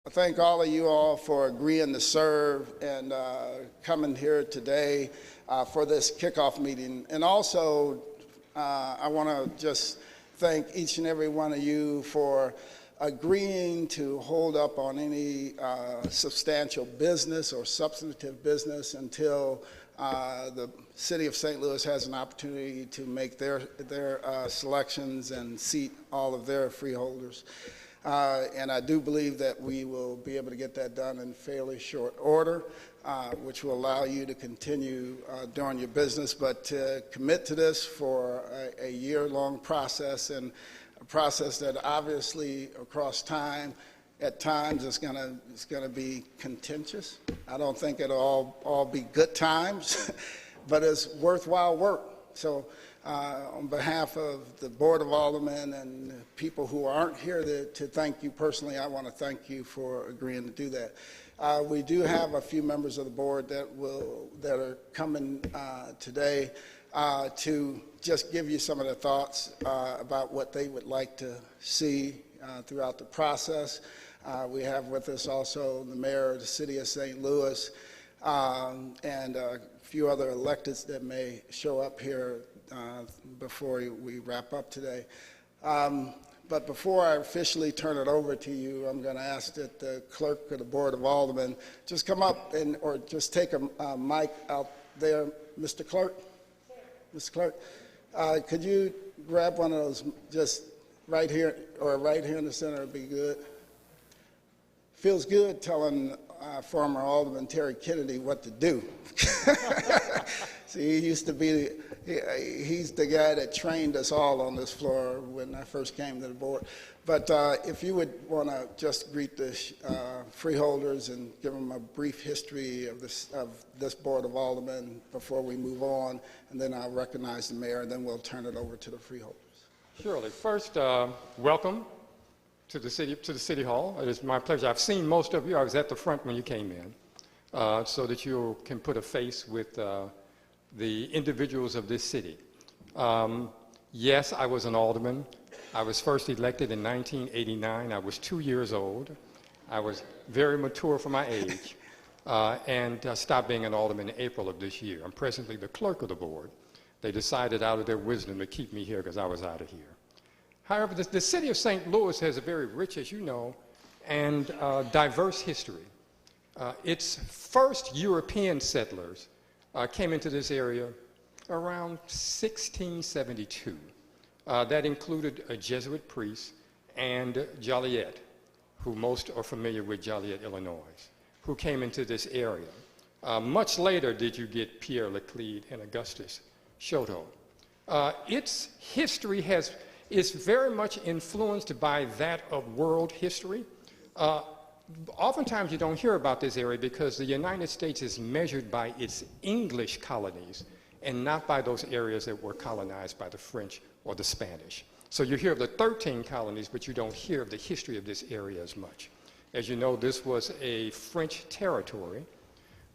I thank all of you all for agreeing to serve and coming here today for this kickoff meeting. And also, I want to just thank each and every one of you for agreeing to hold up on any substantial business or substantive business until the City of St. Louis has an opportunity to make their selections and seat all of their freeholders. And I do believe that we will be able to get that done in fairly short order, which will allow you to continue doing your business, but to commit to this for a year-long process, and a process that obviously across time, at times, it's gonna be contentious. I don't think it'll all be good times, but it's worthwhile work. So on behalf of the Board of Aldermen and people who aren't here to thank you personally, I want to thank you for agreeing to do that. We do have a few members of the board that are coming today to just give you some of their thoughts about what they would like to see throughout the process. We have with us also the mayor of the city of St. Louis and a few other electeds that may show up here before we wrap up today. But before I officially turn it over to you, I'm going to ask that the clerk of the Board of Aldermen just come up or just take a mic out there. Mr. Clerk? Mr. Clerk, could you grab one of those just right here or right here in the center would be good. Feels good telling former Alderman Terry Kennedy what to do. See, he used to be, he's the guy that trained us all on this floor when I first came to the board. But if you would want to just greet the freeholders and give them a brief history of this Board of Aldermen before we move on, and then I'll recognize the mayor, and then we'll turn it over to the freeholders. Surely. First, welcome to the City Hall. It is my pleasure. I've seen most of you. I was at the front when you came in, so that you can put a face with the individuals of this city. Yes, I was an alderman. I was first elected in 1989. I was 2 years old. I was very mature for my age, and stopped being an alderman in April of this year. I'm presently the clerk of the board. They decided out of their wisdom to keep me here because I was out of here. However, the city of St. Louis has a very rich, as you know, and diverse history. Its first European settlers came into this area around 1672. That included a Jesuit priest and Joliet, who most are familiar with Joliet, Illinois, who came into this area. Much later did you get Pierre Laclede and Augustus Chouteau. Its history is very much influenced by that of world history. Oftentimes you don't hear about this area because the United States is measured by its English colonies and not by those areas that were colonized by the French or the Spanish. So you hear of the 13 colonies, but you don't hear of the history of this area as much. As you know, this was a French territory.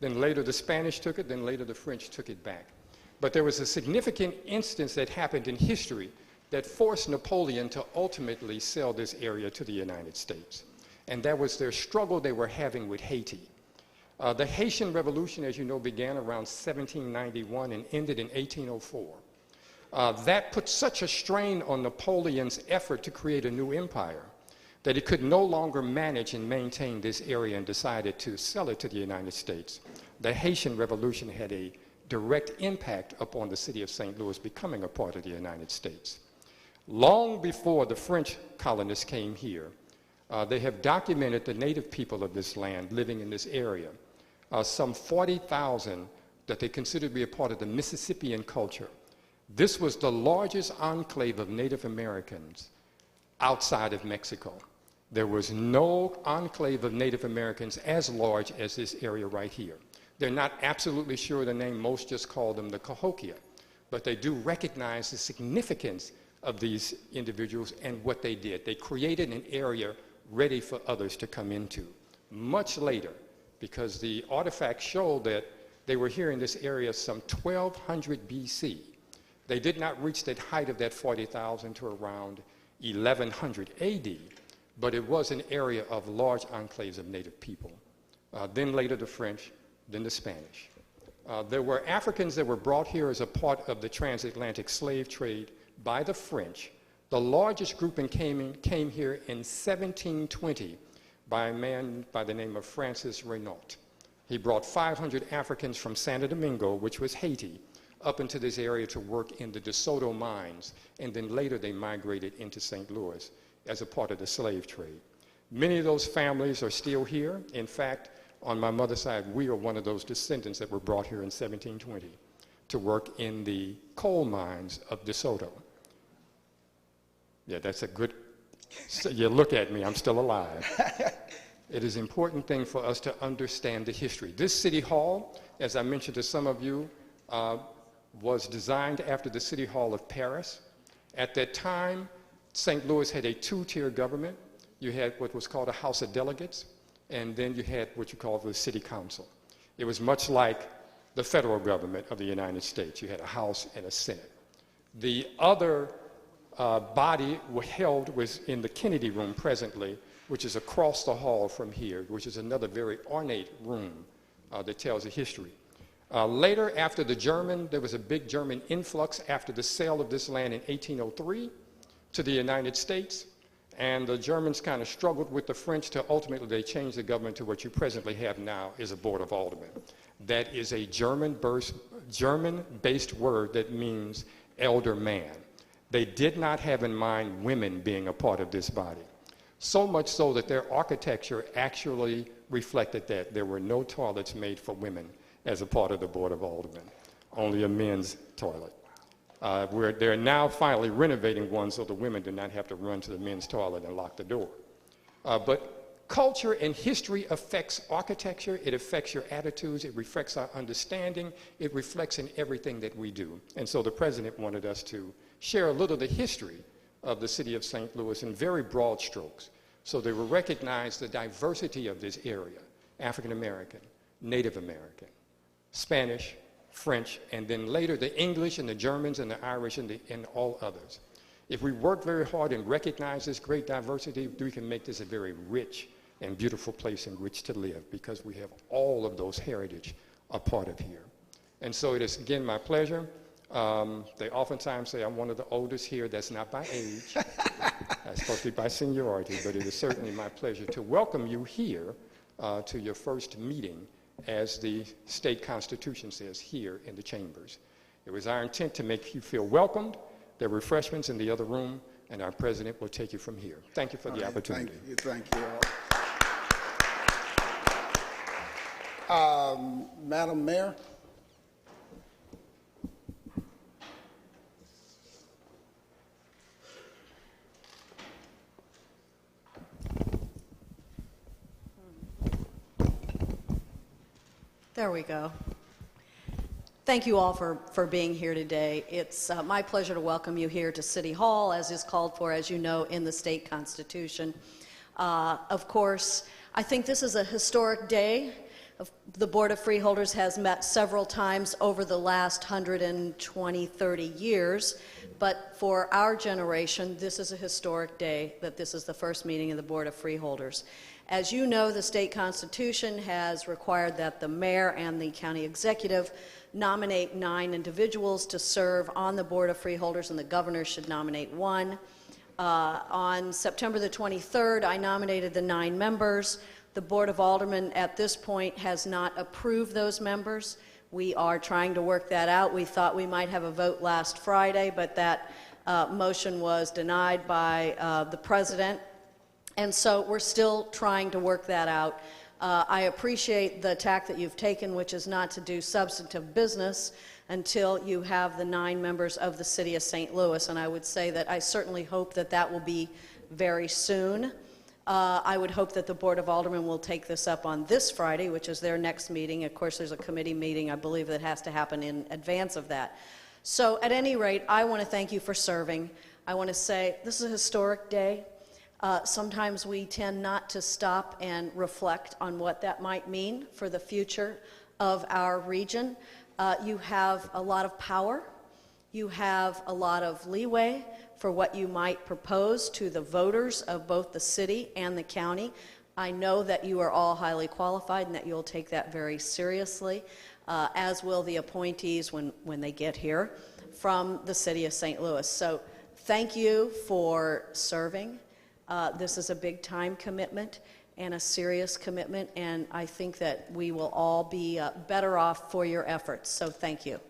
Then later the Spanish took it, then later the French took it back. But there was a significant instance that happened in history that forced Napoleon to ultimately sell this area to the United States. And that was their struggle they were having with Haiti. The Haitian Revolution, as you know, began around 1791 and ended in 1804. That put such a strain on Napoleon's effort to create a new empire that he could no longer manage and maintain this area and decided to sell it to the United States. The Haitian Revolution had a direct impact upon the city of St. Louis becoming a part of the United States. Long before the French colonists came here, they have documented the native people of this land living in this area, some 40,000 that they consider to be a part of the Mississippian culture. This was the largest enclave of Native Americans outside of Mexico. There was no enclave of Native Americans as large as this area right here. They're not absolutely sure of the name. Most just call them the Cahokia, but they do recognize the significance of these individuals and what they did. They created an area ready for others to come into. Much later, because the artifacts show that they were here in this area some 1200 BC. They did not reach that height of that 40,000 to around 1100 AD, but it was an area of large enclaves of native people. Then later the French, then the Spanish. There were Africans that were brought here as a part of the transatlantic slave trade by the French. The largest grouping came here in 1720 by a man by the name of Francis Renault. He brought 500 Africans from Santo Domingo, which was Haiti, up into this area to work in the DeSoto mines, and then later they migrated into St. Louis as a part of the slave trade. Many of those families are still here. In fact, on my mother's side, we are one of those descendants that were brought here in 1720 to work in the coal mines of DeSoto. Yeah, that's a good, so you look at me, I'm still alive. It is an important thing for us to understand the history. This city hall, as I mentioned to some of you, was designed after the City Hall of Paris. At that time, St. Louis had a two-tier government. You had what was called a House of Delegates, and then you had what you call the City Council. It was much like the federal government of the United States. You had a House and a Senate. The other body was in the Kennedy Room presently, which is across the hall from here, which is another very ornate room that tells a history. Later, after there was a big German influx after the sale of this land in 1803 to the United States, and the Germans kind of struggled with the French till ultimately they changed the government to what you presently have now is a Board of Aldermen. That is a German-based word that means elder man. They did not have in mind women being a part of this body. So much so that their architecture actually reflected that. There were no toilets made for women as a part of the Board of Aldermen, only a men's toilet. They're now finally renovating one so the women do not have to run to the men's toilet and lock the door. But culture and history affects architecture, it affects your attitudes, it reflects our understanding, it reflects in everything that we do. And so the president wanted us to share a little of the history of the city of St. Louis in very broad strokes, so they will recognize the diversity of this area, African American, Native American, Spanish, French, and then later the English and the Germans and the Irish and all others. If we work very hard and recognize this great diversity, we can make this a very rich and beautiful place in which to live because we have all of those heritage a part of here. And so it is, again, my pleasure. They oftentimes say I'm one of the oldest here. That's not by age. That's supposed to be by seniority, but it is certainly my pleasure to welcome you here to your first meeting, as the state constitution says, here in the chambers. It was our intent to make you feel welcomed. There are refreshments in the other room, and our president will take you from here. Thank you for the opportunity. Thank you all. Madam Mayor. There we go. Thank you all for being here today. It's my pleasure to welcome you here to City Hall, as is called for, as you know, in the state constitution. Of course, I think this is a historic day. The Board of Freeholders has met several times over the last 120, 30 years, but for our generation, this is a historic day that this is the first meeting of the Board of Freeholders. As you know, the state constitution has required that the mayor and the county executive nominate 9 individuals to serve on the Board of Freeholders, and the governor should nominate 1. On September the 23rd, I nominated the 9 members. The Board of Aldermen at this point has not approved those members. We are trying to work that out. We thought we might have a vote last Friday, but that motion was denied by the president. And so we're still trying to work that out. I appreciate the tack that you've taken, which is not to do substantive business until you have the 9 members of the city of St. Louis. And I would say that I certainly hope that that will be very soon. I would hope that the Board of Aldermen will take this up on this Friday, which is their next meeting. Of course, there's a committee meeting, I believe, that has to happen in advance of that. So at any rate, I want to thank you for serving. I want to say this is a historic day. Sometimes we tend not to stop and reflect on what that might mean for the future of our region. You have a lot of power. You have a lot of leeway for what you might propose to the voters of both the city and the county. I know that you are all highly qualified and that you'll take that very seriously, as will the appointees when they get here from the city of St. Louis. So thank you for serving. This is a big time commitment and a serious commitment, and I think that we will all be better off for your efforts. So thank you.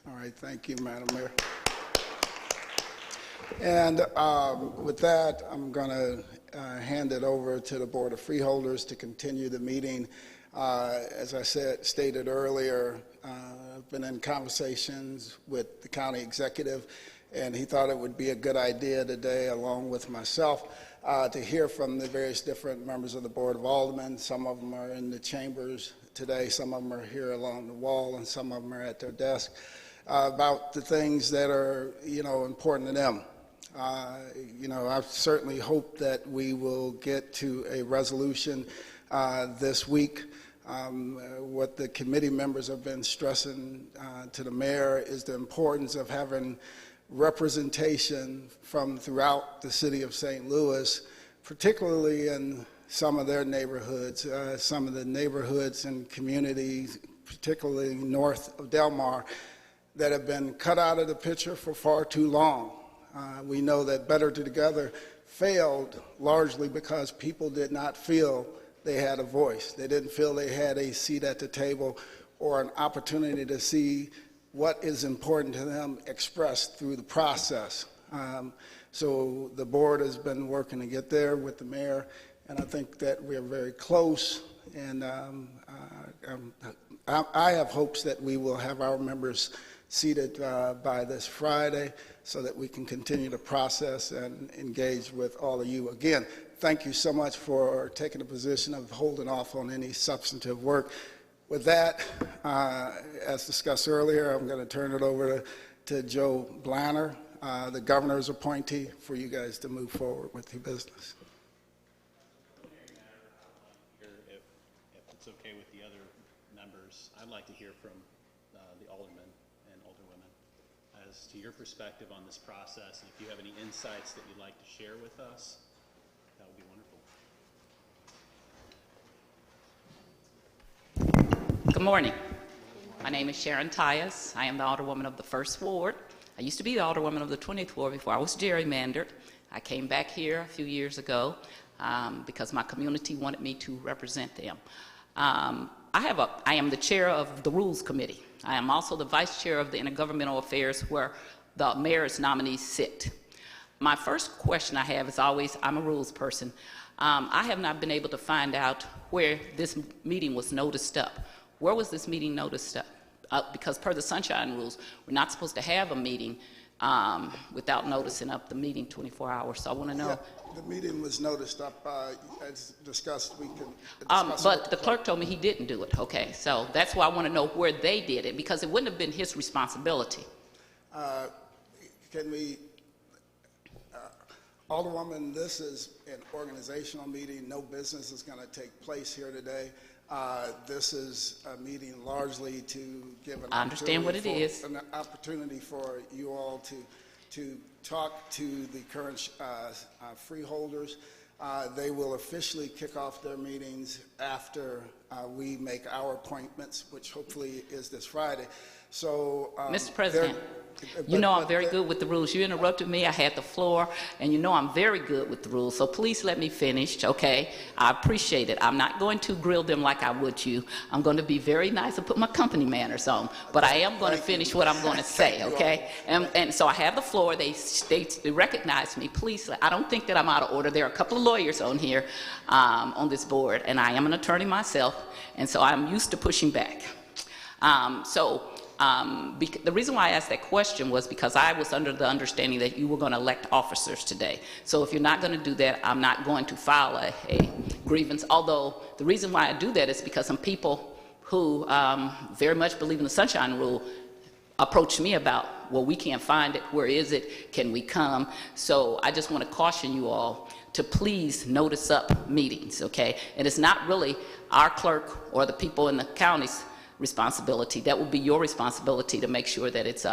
All right, thank you, Madam Mayor. And with that, I'm going to hand it over to the Board of Freeholders to continue the meeting. As I stated earlier, I've been in conversations with the county executive, and he thought it would be a good idea today, along with myself, to hear from the various different members of the Board of Aldermen. Some of them are in the chambers today, some of them are here along the wall, and some of them are at their desk, about the things that are, important to them. I certainly hope that we will get to a resolution this week. What the committee members have been stressing to the mayor is the importance of having representation from throughout the city of St. Louis, particularly in some of their neighborhoods, some of the neighborhoods and communities, particularly north of Del Mar, that have been cut out of the picture for far too long. We know that Better Together failed largely because people did not feel they had a voice. They didn't feel they had a seat at the table or an opportunity to see what is important to them expressed through the process. So the board has been working to get there with the mayor, and I think that we're very close, and I have hopes that we will have our members seated by this Friday so that we can continue to process and engage with all of you. Again, thank you so much for taking the position of holding off on any substantive work. With that, as discussed earlier, I'm going to turn it over to Joe Blanner, the governor's appointee, for you guys to move forward with your business. If it's okay with the other members, I'd like to hear from the aldermen and alderwomen as to your perspective on this process, and if you have any insights that you'd like to share with us, that would be wonderful. Good morning. My name is Sharon Tyus. I am the Alderwoman of the 1st Ward. I used to be the Alderwoman of the 20th Ward before I was gerrymandered. I came back here a few years ago because my community wanted me to represent them. I am the chair of the Rules Committee. I am also the vice chair of the Intergovernmental Affairs, where the mayor's nominees sit. My first question I have is always, I'm a rules person. I have not been able to find out where this meeting was noticed up. Where was this meeting noticed up? Because per the Sunshine Rules, we're not supposed to have a meeting without noticing up the meeting 24 hours. So I want to know. Yeah, the meeting was noticed up, as discussed. We can discuss but the clerk told me he didn't do it. Okay, so that's why I want to know where they did it, because it wouldn't have been his responsibility. Can we, Alderwoman, this is an organizational meeting. No business is going to take place here today. This is a meeting largely to give an opportunity for you all to talk to the current freeholders. They will officially kick off their meetings after we make our appointments, which hopefully is this Friday. So, Mr. President, you know I'm very good with the rules. You interrupted me. I had the floor, and you know I'm very good with the rules. So please let me finish, okay? I appreciate it. I'm not going to grill them like I would you. I'm going to be very nice and put my company manners on, but I am going to finish what I'm going to say, okay? And so I have the floor. They recognize me. Please, I don't think that I'm out of order. There are a couple of lawyers on here on this board, and I am an attorney myself, and so I'm used to pushing back. The reason why I asked that question was because I was under the understanding that you were going to elect officers today. So if you're not going to do that, I'm not going to file a grievance, although the reason why I do that is because some people who very much believe in the Sunshine Rule approached me about, well, we can't find it. Where is it? Can we come? So I just want to caution you all to please notice up meetings, okay? And it's not really our clerk or the people in the county's responsibility. That will be your responsibility to make sure that it's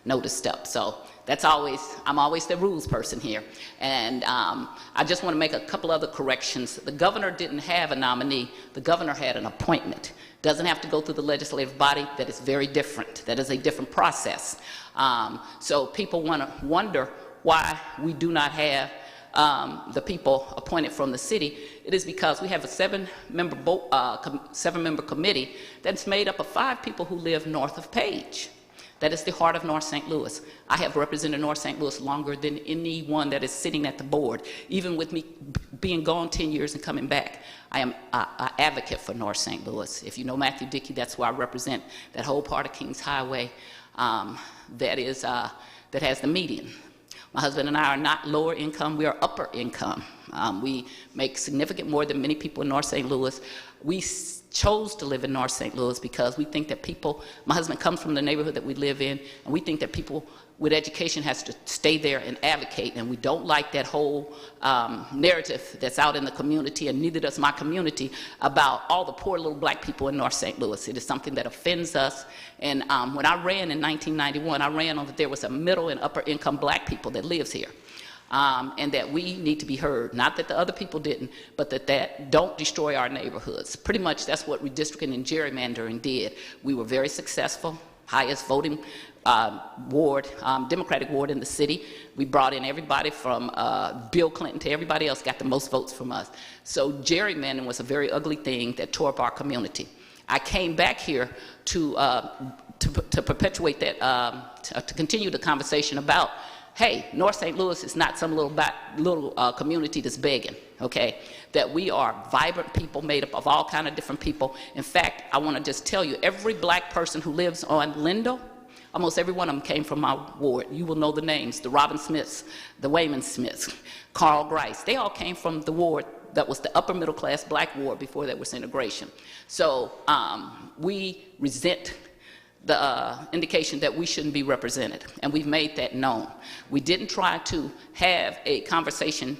noticed up. So that's always, I'm always the rules person here. And I just want to make a couple other corrections. The governor didn't have a nominee. The governor had an appointment. Doesn't have to go through the legislative body. That is very different. That is a different process. So people want to wonder why we do not have the people appointed from the city. It is because we have a seven-member committee that's made up of 5 people who live north of Page. That is the heart of North St. Louis. I have represented North St. Louis longer than anyone that is sitting at the board. Even with me being gone 10 years and coming back, I am an advocate for North St. Louis. If you know Matthew Dickey, that's where I represent that whole part of Kings Highway that has the median. My husband and I are not lower income, we are upper income. We make significant more than many people in North St. Louis. We chose to live in North St. Louis because we think that people, my husband comes from the neighborhood that we live in, and we think that people with education has to stay there and advocate, and we don't like that whole narrative that's out in the community, and neither does my community, about all the poor little black people in North St. Louis. It is something that offends us, and when I ran in 1991, I ran on that there was a middle and upper income black people that lives here. And that we need to be heard. Not that the other people didn't, but that don't destroy our neighborhoods. Pretty much that's what redistricting and gerrymandering did. We were very successful, highest voting ward, Democratic ward in the city. We brought in everybody from Bill Clinton to everybody else got the most votes from us. So gerrymandering was a very ugly thing that tore up our community. I came back here to perpetuate that, to continue the conversation about, hey, North St. Louis is not some little community that's begging, okay? That we are vibrant people made up of all kind of different people. In fact, I want to just tell you, every black person who lives on Lindell, almost every one of them came from my ward. You will know the names, the Robin Smiths, the Wayman Smiths, Carl Grice. They all came from the ward that was the upper middle class black ward before there was integration. So we resent the indication that we shouldn't be represented, and we've made that known. We didn't try to have a conversation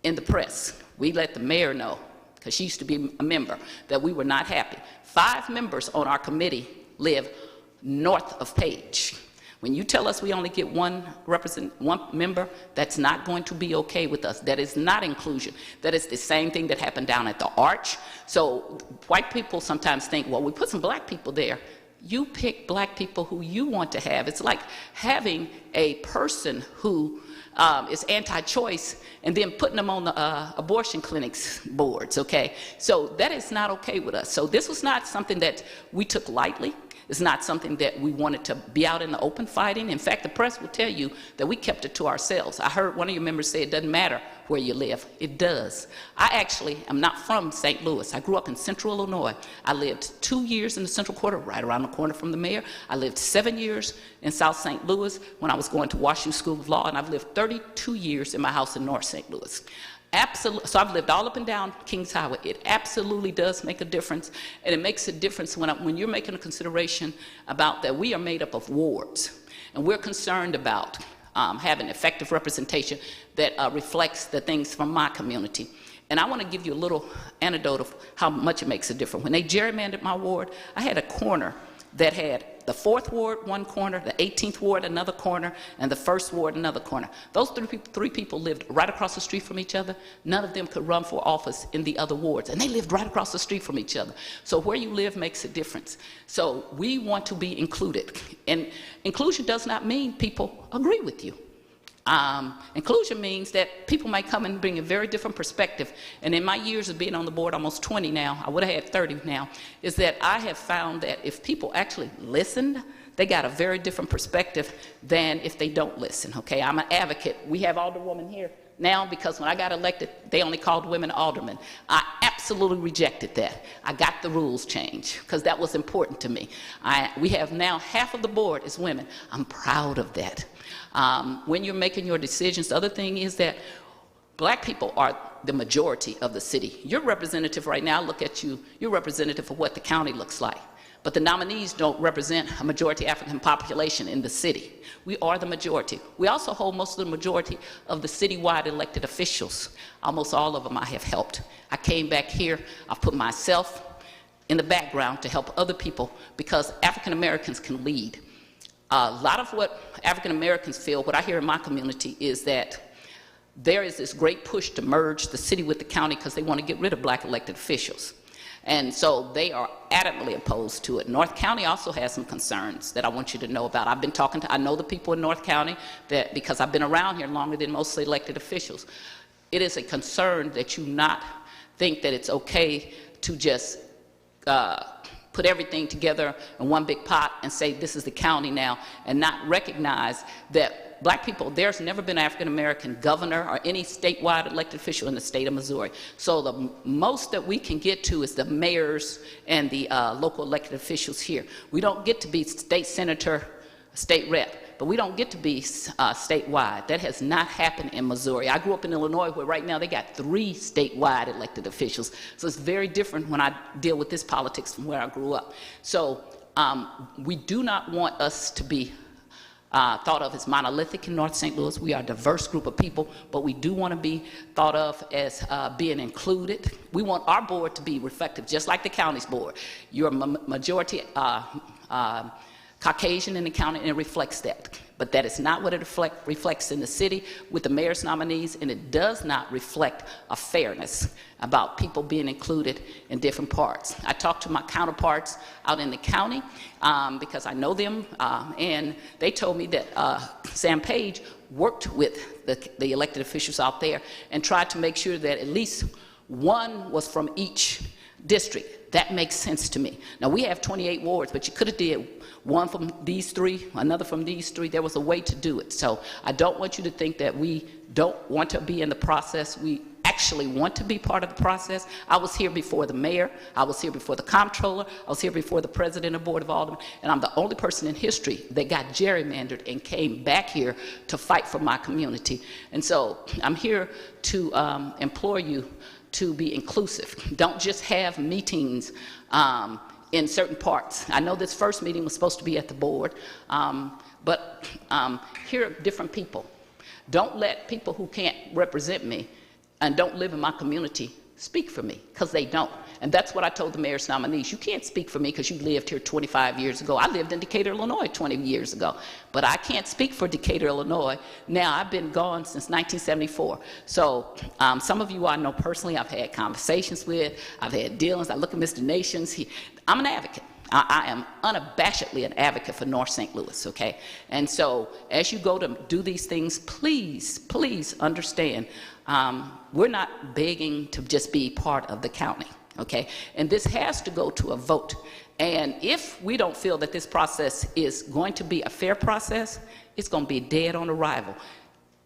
in the press. We let the mayor know, because she used to be a member, that we were not happy. 5 members on our committee live north of Page. When you tell us we only get one member, that's not going to be okay with us. That is not inclusion. That is the same thing that happened down at the Arch. So white people sometimes think, well, we put some black people there. You pick black people who you want to have. It's like having a person who is anti-choice and then putting them on the abortion clinics boards, okay? So that is not okay with us. So this was not something that we took lightly. It's not something that we wanted to be out in the open fighting. In fact, the press will tell you that we kept it to ourselves. I heard one of your members say it doesn't matter where you live. It does. I actually am not from St. Louis. I grew up in Central Illinois. I lived 2 years in the Central Quarter, right around the corner from the mayor. I lived 7 years in South St. Louis when I was going to WashU School of Law, and I've lived 32 years in my house in North St. Louis. Absolutely. So I've lived all up and down Kings Highway. It absolutely does make a difference, and it makes a difference when you're making a consideration about that we are made up of wards, and we're concerned about having effective representation that reflects the things from my community. And I want to give you a little anecdote of how much it makes a difference. When they gerrymandered my ward, I had a corner that had the 4th ward one corner, the 18th ward another corner, and the 1st ward another corner. Those three people lived right across the street from each other. None of them could run for office in the other wards, and they lived right across the street from each other. So where you live makes a difference. So we want to be included, and inclusion does not mean people agree with you. Inclusion means that people might come and bring a very different perspective. And in my years of being on the board, almost 20 now, I would have had 30 now, is that I have found that if people actually listened, they got a very different perspective than if they don't listen, okay? I'm an advocate. We have alderwomen here now because when I got elected, they only called women aldermen. I absolutely rejected that. I got the rules changed because that was important to me. We have now half of the board is women. I'm proud of that. When you're making your decisions, the other thing is that black people are the majority of the city. You're representative right now. Look at you. You're representative of what the county looks like. But the nominees don't represent a majority African population in the city. We are the majority. We also hold most of the majority of the citywide elected officials. Almost all of them I have helped. I came back here. I've put myself in the background to help other people because African Americans can lead. a lot of what African Americans feel, what I hear in my community, is that there is this great push to merge the city with the county because they want to get rid of black elected officials. And so they are adamantly opposed to it. North County also has some concerns that I want you to know about. I know the people in North County that, because I've been around here longer than most elected officials. It is a concern that you not think that it's okay to just put everything together in one big pot and say this is the county now, and not recognize that black people, there's never been an African-American governor or any statewide elected official in the state of Missouri. So the most that we can get to is the mayors and the local elected officials here. We don't get to be state senator, state rep, but we don't get to be statewide. That has not happened in Missouri. I grew up in Illinois, where right now they got 3 statewide elected officials. So it's very different when I deal with this politics from where I grew up. So we do not want us to be thought of as monolithic in North St. Louis. We are a diverse group of people, but we do want to be thought of as being included. We want our board to be reflective, just like the county's board. You're majority Caucasian in the county, and it reflects that. But that is not what it reflects in the city with the mayor's nominees, and it does not reflect a fairness about people being included in different parts. I talked to my counterparts out in the county because I know them, and they told me that Sam Page worked with the elected officials out there and tried to make sure that at least one was from each district. That makes sense to me. Now, we have 28 wards, but you could have did one from these 3, another from these 3. There was a way to do it. So I don't want you to think that we don't want to be in the process. We actually want to be part of the process. I was here before the mayor. I was here before the comptroller. I was here before the president of the Board of Aldermen. And I'm the only person in history that got gerrymandered and came back here to fight for my community. And so I'm here to implore you to be inclusive. Don't just have meetings in certain parts. I know this first meeting was supposed to be at the board, but here are different people. Don't let people who can't represent me and don't live in my community speak for me, because they don't. And that's what I told the mayor's nominees. You can't speak for me because you lived here 25 years ago. I lived in Decatur, Illinois 20 years ago, but I can't speak for Decatur, Illinois. Now, I've been gone since 1974. So some of you I know personally, I've had conversations with, I've had dealings. I look at Mr. Nations. I'm an advocate. I am unabashedly an advocate for North St. Louis, okay? And so as you go to do these things, please, please understand, we're not begging to just be part of the county, okay? And this has to go to a vote. And if we don't feel that this process is going to be a fair process, it's going to be dead on arrival.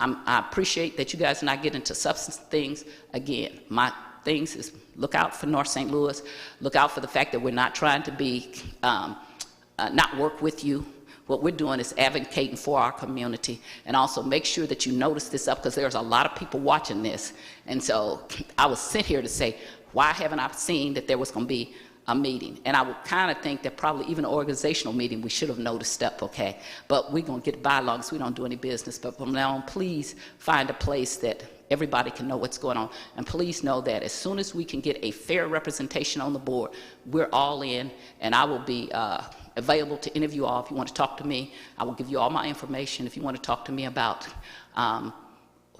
I appreciate that you guys are not getting into substance things. Again, my things is look out for North St. Louis. Look out for the fact that we're not trying to be, not work with you. What we're doing is advocating for our community, and also make sure that you notice this up, because there's a lot of people watching this. And so I was sent here to say, why haven't I seen that there was going to be a meeting? And I would kind of think that probably even an organizational meeting we should have noticed up, okay? But we're going to get by long as we don't do any business. But from now on, please find a place that everybody can know what's going on. And please know that as soon as we can get a fair representation on the board, we're all in, and I will be available to any of you all. If you want to talk to me, I will give you all my information. If you want to talk to me about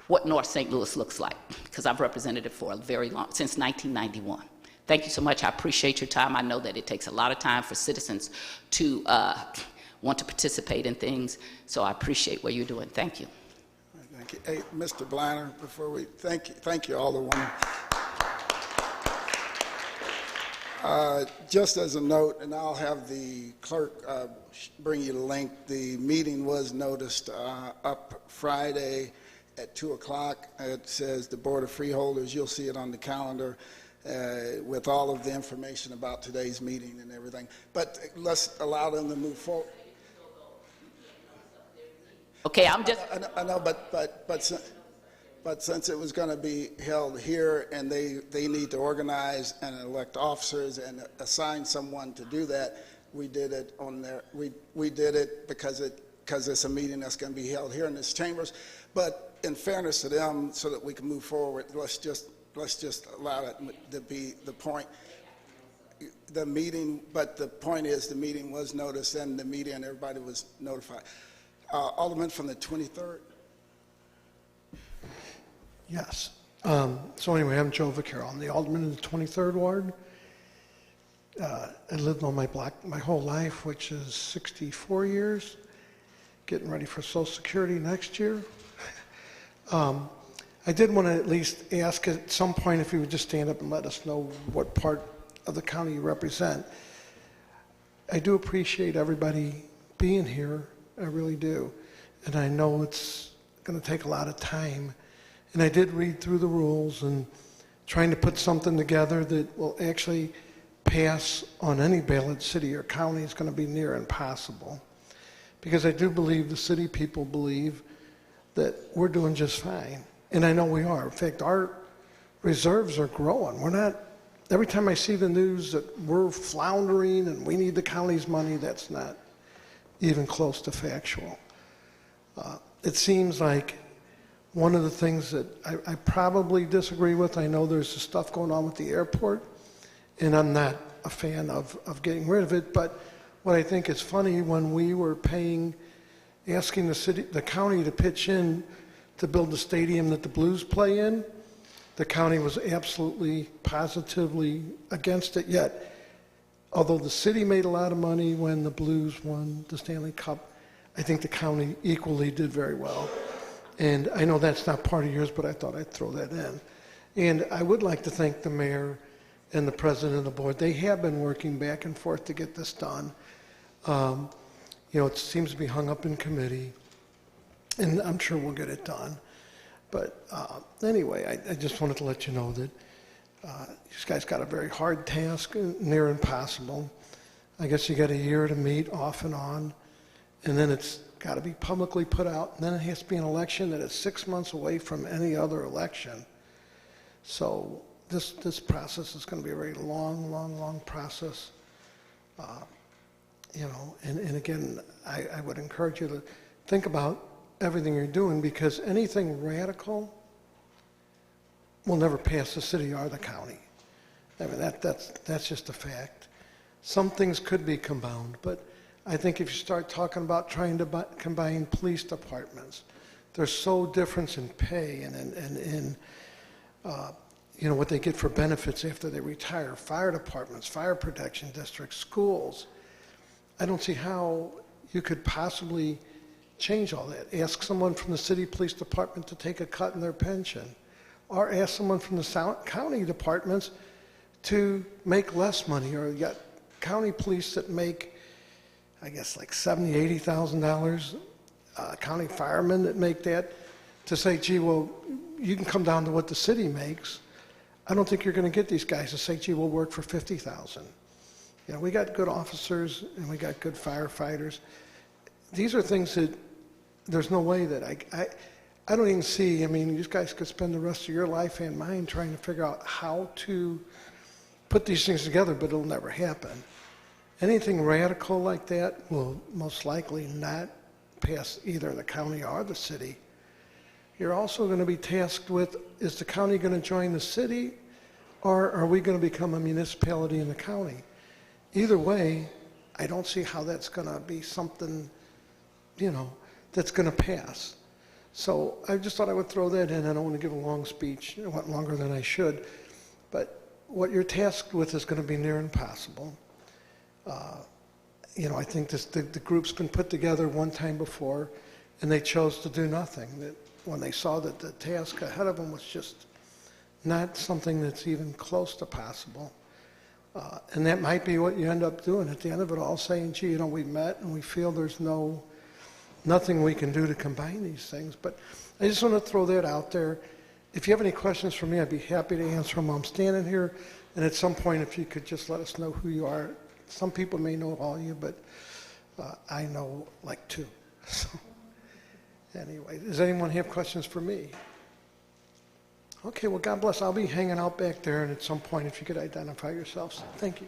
what North St. Louis looks like, because I've represented it for a very long, since 1991. Thank you so much. I appreciate your time. I know that it takes a lot of time for citizens to want to participate in things, so I appreciate what you're doing. Thank you. Thank you. Hey, Mr. Bliner, before we thank you, Alderwoman. Just as a note, and I'll have the clerk bring you the link, the meeting was noticed up Friday at 2 o'clock. It says the Board of Freeholders. You'll see it on the calendar with all of the information about today's meeting and everything. But let's allow them to move forward. Okay, I'm just... I know, but since it was going to be held here, and they need to organize and elect officers and assign someone to do that, we did it on there. We did it because it's a meeting that's going to be held here in this chambers. But in fairness to them, so that we can move forward, let's just allow it to be the point. the meeting, but the point is the meeting was noticed and the media and everybody was notified. Alderman from the 23rd. Yes. So anyway, I'm Joe Vaccaro. I'm the alderman in the 23rd Ward. I lived on my block my whole life, which is 64 years, getting ready for Social Security next year. I did want to at least ask at some point if you would just stand up and let us know what part of the county you represent. I do appreciate everybody being here. I really do. And I know it's going to take a lot of time. And I did read through the rules, and trying to put something together that will actually pass on any ballot, city or county, is going to be near impossible. Because I do believe the city people believe that we're doing just fine. And I know we are. In fact, our reserves are growing. We're not, every time I see the news that we're floundering and we need the county's money, that's not even close to factual. It seems like one of the things that I probably disagree with, I know there's the stuff going on with the airport, and I'm not a fan of getting rid of it, but what I think is funny, when we were asking the county to pitch in to build the stadium that the Blues play in, the county was absolutely, positively against it. Yet, although the city made a lot of money when the Blues won the Stanley Cup, I think the county equally did very well. And I know that's not part of yours, but I thought I'd throw that in. And I would like to thank the mayor and the president of the board. They have been working back and forth to get this done. It seems to be hung up in committee, and I'm sure we'll get it done. But anyway, I just wanted to let you know that these guys got a very hard task, near impossible. I guess you got a year to meet off and on, and then it's got to be publicly put out, and then it has to be an election that is 6 months away from any other election. So this process is going to be a very long process. And again, I would encourage you to think about everything you're doing, because anything radical will never pass the city or the county. I mean, that's just a fact. Some things could be combined, but I think if you start talking about trying to combine police departments, they're so different in pay and in what they get for benefits after they retire. Fire departments, fire protection districts, schools. I don't see how you could possibly change all that. Ask someone from the city police department to take a cut in their pension, or ask someone from the county departments to make less money, or you got county police that make, I guess, like $70,000, $80,000, county firemen that make that, to say, gee, well, you can come down to what the city makes. I don't think you're going to get these guys to say, gee, we'll work for $50,000. We got good officers and we got good firefighters. These are things that there's no way that I don't even see. I mean, you guys could spend the rest of your life and mine trying to figure out how to put these things together, but it'll never happen. Anything radical like that will most likely not pass either the county or the city. You're also going to be tasked with, is the county going to join the city, or are we going to become a municipality in the county? Either way, I don't see how that's going to be something, that's going to pass. So I just thought I would throw that in. I don't want to give a long speech. It went longer than I should. But what you're tasked with is going to be near impossible. I think the group's been put together one time before, and they chose to do nothing. That when they saw that the task ahead of them was just not something that's even close to possible. And that might be what you end up doing at the end of it all, saying, gee, we met and we feel there's nothing we can do to combine these things. But I just want to throw that out there. If you have any questions for me, I'd be happy to answer them. I'm standing here, and at some point, if you could just let us know who you are. Some people may know all you, but I know like two. So anyway, does anyone have questions for me? Okay, well, God bless. I'll be hanging out back there, and at some point, if you could identify yourselves. Thank you.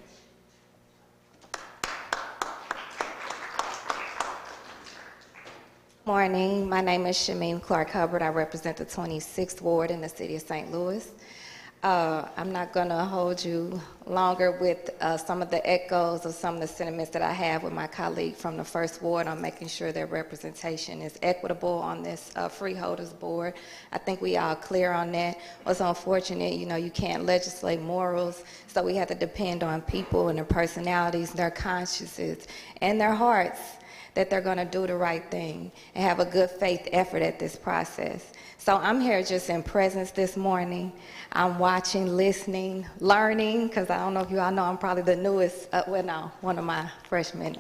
Morning. My name is Shameen Clark Hubbard. I represent the 26th Ward in the city of St. Louis. I'm not going to hold you longer with some of the echoes of some of the sentiments that I have with my colleague from the First Ward on making sure that representation is equitable on this Freeholders Board. I think we all clear on that. What's unfortunate, you know, you can't legislate morals, so we have to depend on people and their personalities, their consciences, and their hearts that they're going to do the right thing and have a good faith effort at this process. So I'm here just in presence this morning. I'm watching, listening, learning, because I don't know if you all know I'm probably the newest, one of my freshman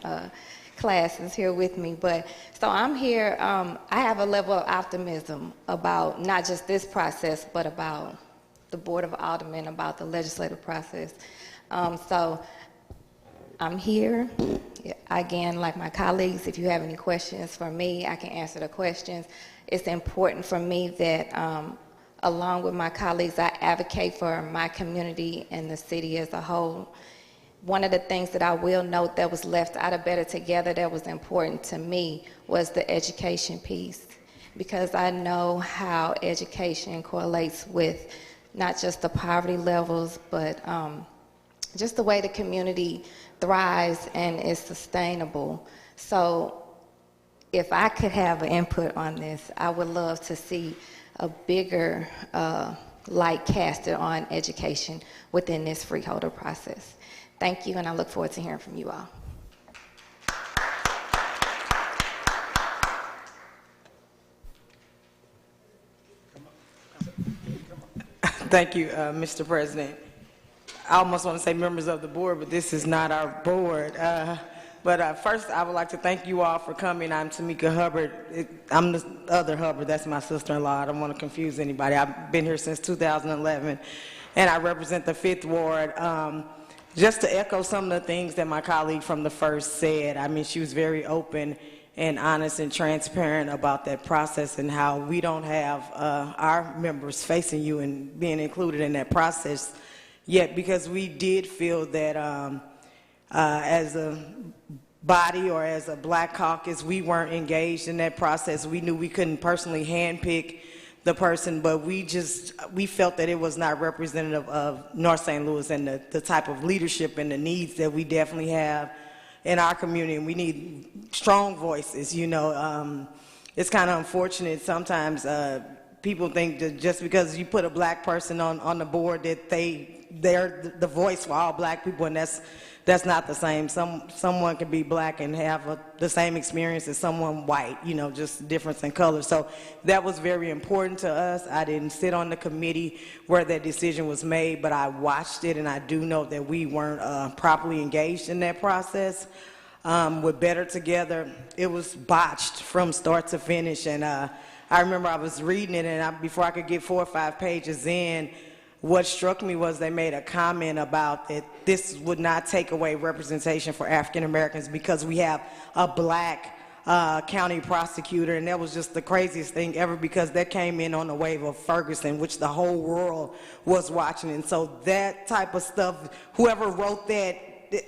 classes here with me. But so I'm here, I have a level of optimism about not just this process, but about the Board of Aldermen, about the legislative process. So I'm here. Again, like my colleagues, if you have any questions for me, I can answer the questions. It's important for me that, along with my colleagues, I advocate for my community and the city as a whole. One of the things that I will note that was left out of Better Together that was important to me was the education piece, because I know how education correlates with not just the poverty levels, but just the way the community thrives and is sustainable. So if I could have an input on this, I would love to see a bigger light casted on education within this freeholder process. Thank you, and I look forward to hearing from you all. Thank you, Mr. President. I almost want to say members of the board, but this is not our board. But first, I would like to thank you all for coming. I'm Tamika Hubbard. I'm the other Hubbard. That's my sister-in-law. I don't want to confuse anybody. I've been here since 2011, and I represent the 5th Ward. Just to echo some of the things that my colleague from the First said, I mean, she was very open and honest and transparent about that process and how we don't have our members facing you and being included in that process yet, because we did feel that as a body or as a Black Caucus, we weren't engaged in that process. We knew we couldn't personally handpick the person, but we felt that it was not representative of North St. Louis and the type of leadership and the needs that we definitely have in our community. And we need strong voices, you know. It's kind of unfortunate sometimes people think that just because you put a Black person on the board that they're the voice for all Black people, and that's not the same. Someone can be Black and have the same experience as someone white, you know, just difference in color. So that was very important to us. I didn't sit on the committee where that decision was made, but I watched it, and I do know that we weren't properly engaged in that process. With Better Together, it was botched from start to finish, and I remember I was reading it, and before I could get 4 or 5 pages in, what struck me was they made a comment about that this would not take away representation for African Americans because we have a Black county prosecutor, and that was just the craziest thing ever, because that came in on the wave of Ferguson, which the whole world was watching. And so that type of stuff, whoever wrote that,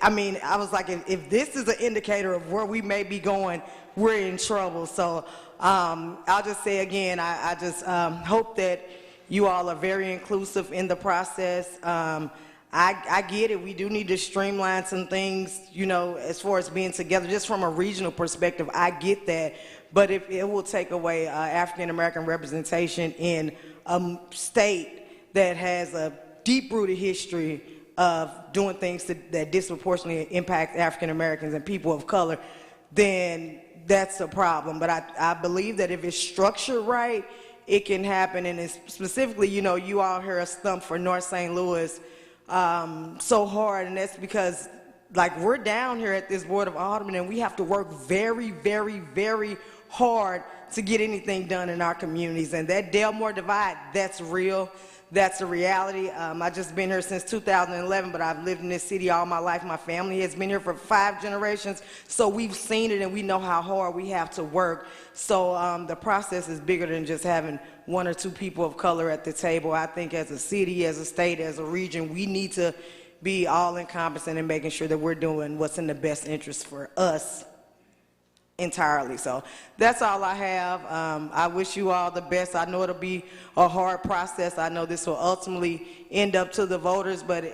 I mean, I was like, if this is an indicator of where we may be going, we're in trouble. So I'll just say again, I just hope that you all are very inclusive in the process. I get it. We do need to streamline some things, you know, as far as being together, just from a regional perspective. I get that. But if it will take away African-American representation in a state that has a deep-rooted history of doing things that disproportionately impact African-Americans and people of color, then that's a problem. But I believe that if it's structured right, it can happen. And it's specifically, you know, you all hear us stump for North St. Louis so hard, and that's because, like, we're down here at this Board of Aldermen, and we have to work very, very, very hard to get anything done in our communities. And that Delmore divide, that's real. That's a reality. I've just been here since 2011, but I've lived in this city all my life. My family has been here for 5 generations, so we've seen it, and we know how hard we have to work. So the process is bigger than just having 1 or 2 people of color at the table. I think as a city, as a state, as a region, we need to be all encompassing and making sure that we're doing what's in the best interest for us entirely. So that's all I have. I wish you all the best. I know it'll be a hard process. I know this will ultimately end up to the voters, but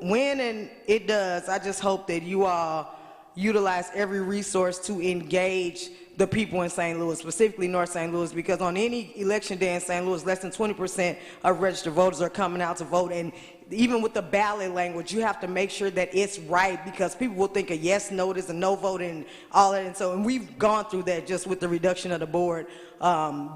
when and it does, I just hope that you all utilize every resource to engage the people in St. Louis, specifically North St. Louis, because on any election day in St. Louis, less than 20% of registered voters are coming out to vote. And even with the ballot language, you have to make sure that it's right, because people will think a yes notice, a no vote, and all that. And we've gone through that just with the reduction of the board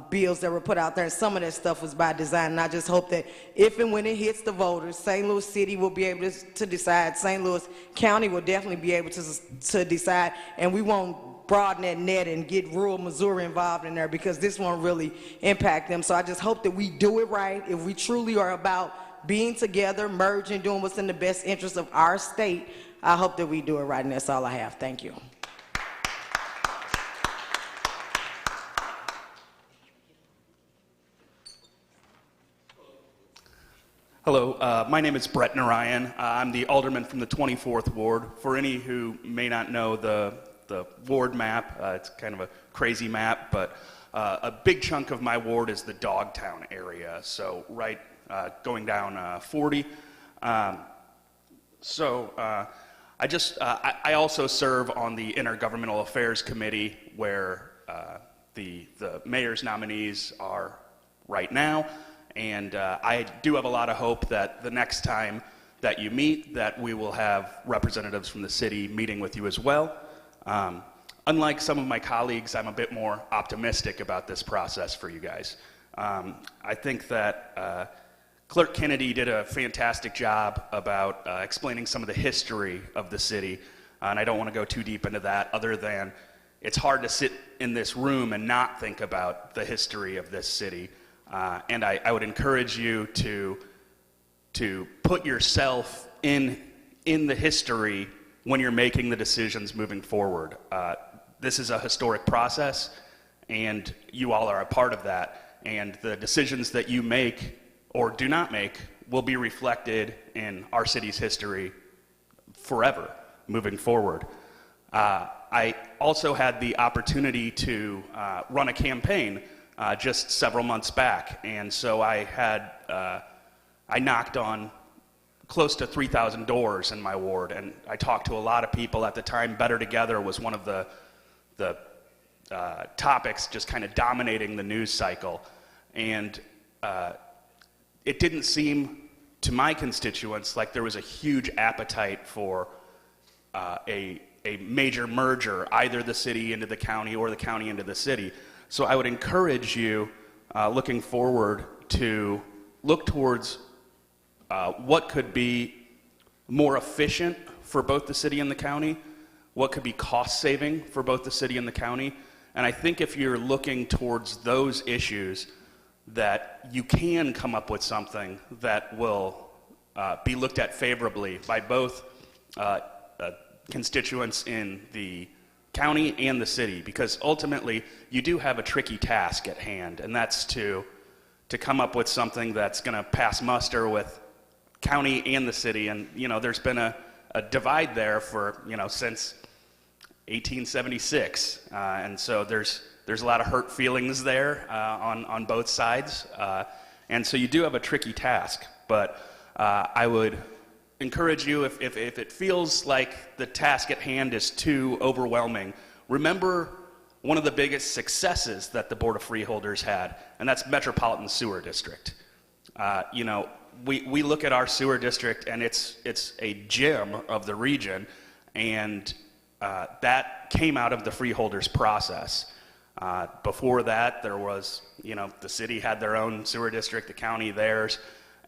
bills that were put out there. And some of that stuff was by design. And I just hope that if and when it hits the voters, St. Louis City will be able to decide. St. Louis County will definitely be able to decide. And we won't broaden that net and get rural Missouri involved in there, because this won't really impact them. So I just hope that we do it right. If we truly are about being together, merging, doing what's in the best interest of our state, I hope that we do it right, and that's all I have. Thank you. Hello, my name is Brett Narayan. I'm the alderman from the 24th Ward. For any who may not know the ward map, it's kind of a crazy map, but a big chunk of my ward is the Dogtown area, so right going down 40. I also serve on the Intergovernmental Affairs Committee, where the mayor's nominees are right now, and I do have a lot of hope that the next time that you meet, that we will have representatives from the city meeting with you as well. Unlike some of my colleagues, I'm a bit more optimistic about this process for you guys. I think that Clerk Kennedy did a fantastic job about explaining some of the history of the city, and I don't want to go too deep into that, other than it's hard to sit in this room and not think about the history of this city. And I would encourage you to put yourself in the history when you're making the decisions moving forward. This is a historic process, and you all are a part of that. And the decisions that you make or do not make will be reflected in our city's history forever moving forward. I also had the opportunity to run a campaign just several months back, and so I knocked on close to 3,000 doors in my ward, and I talked to a lot of people. At the time, Better Together was one of the topics just kind of dominating the news cycle, and it didn't seem to my constituents like there was a huge appetite for a major merger, either the city into the county or the county into the city. So I would encourage you, looking forward, to look towards what could be more efficient for both the city and the county, what could be cost-saving for both the city and the county. And I think if you're looking towards those issues, that you can come up with something that will be looked at favorably by both constituents in the county and the city, because ultimately you do have a tricky task at hand, and that's to come up with something that's going to pass muster with county and the city. And there's been a divide there for since 1876, and so there's a lot of hurt feelings there on both sides, and so you do have a tricky task. But I would encourage you, if it feels like the task at hand is too overwhelming, remember one of the biggest successes that the Board of Freeholders had, and that's Metropolitan Sewer District. We look at our sewer district, and it's a gem of the region, and that came out of the Freeholders process. Before that, there was, the city had their own sewer district, the county theirs,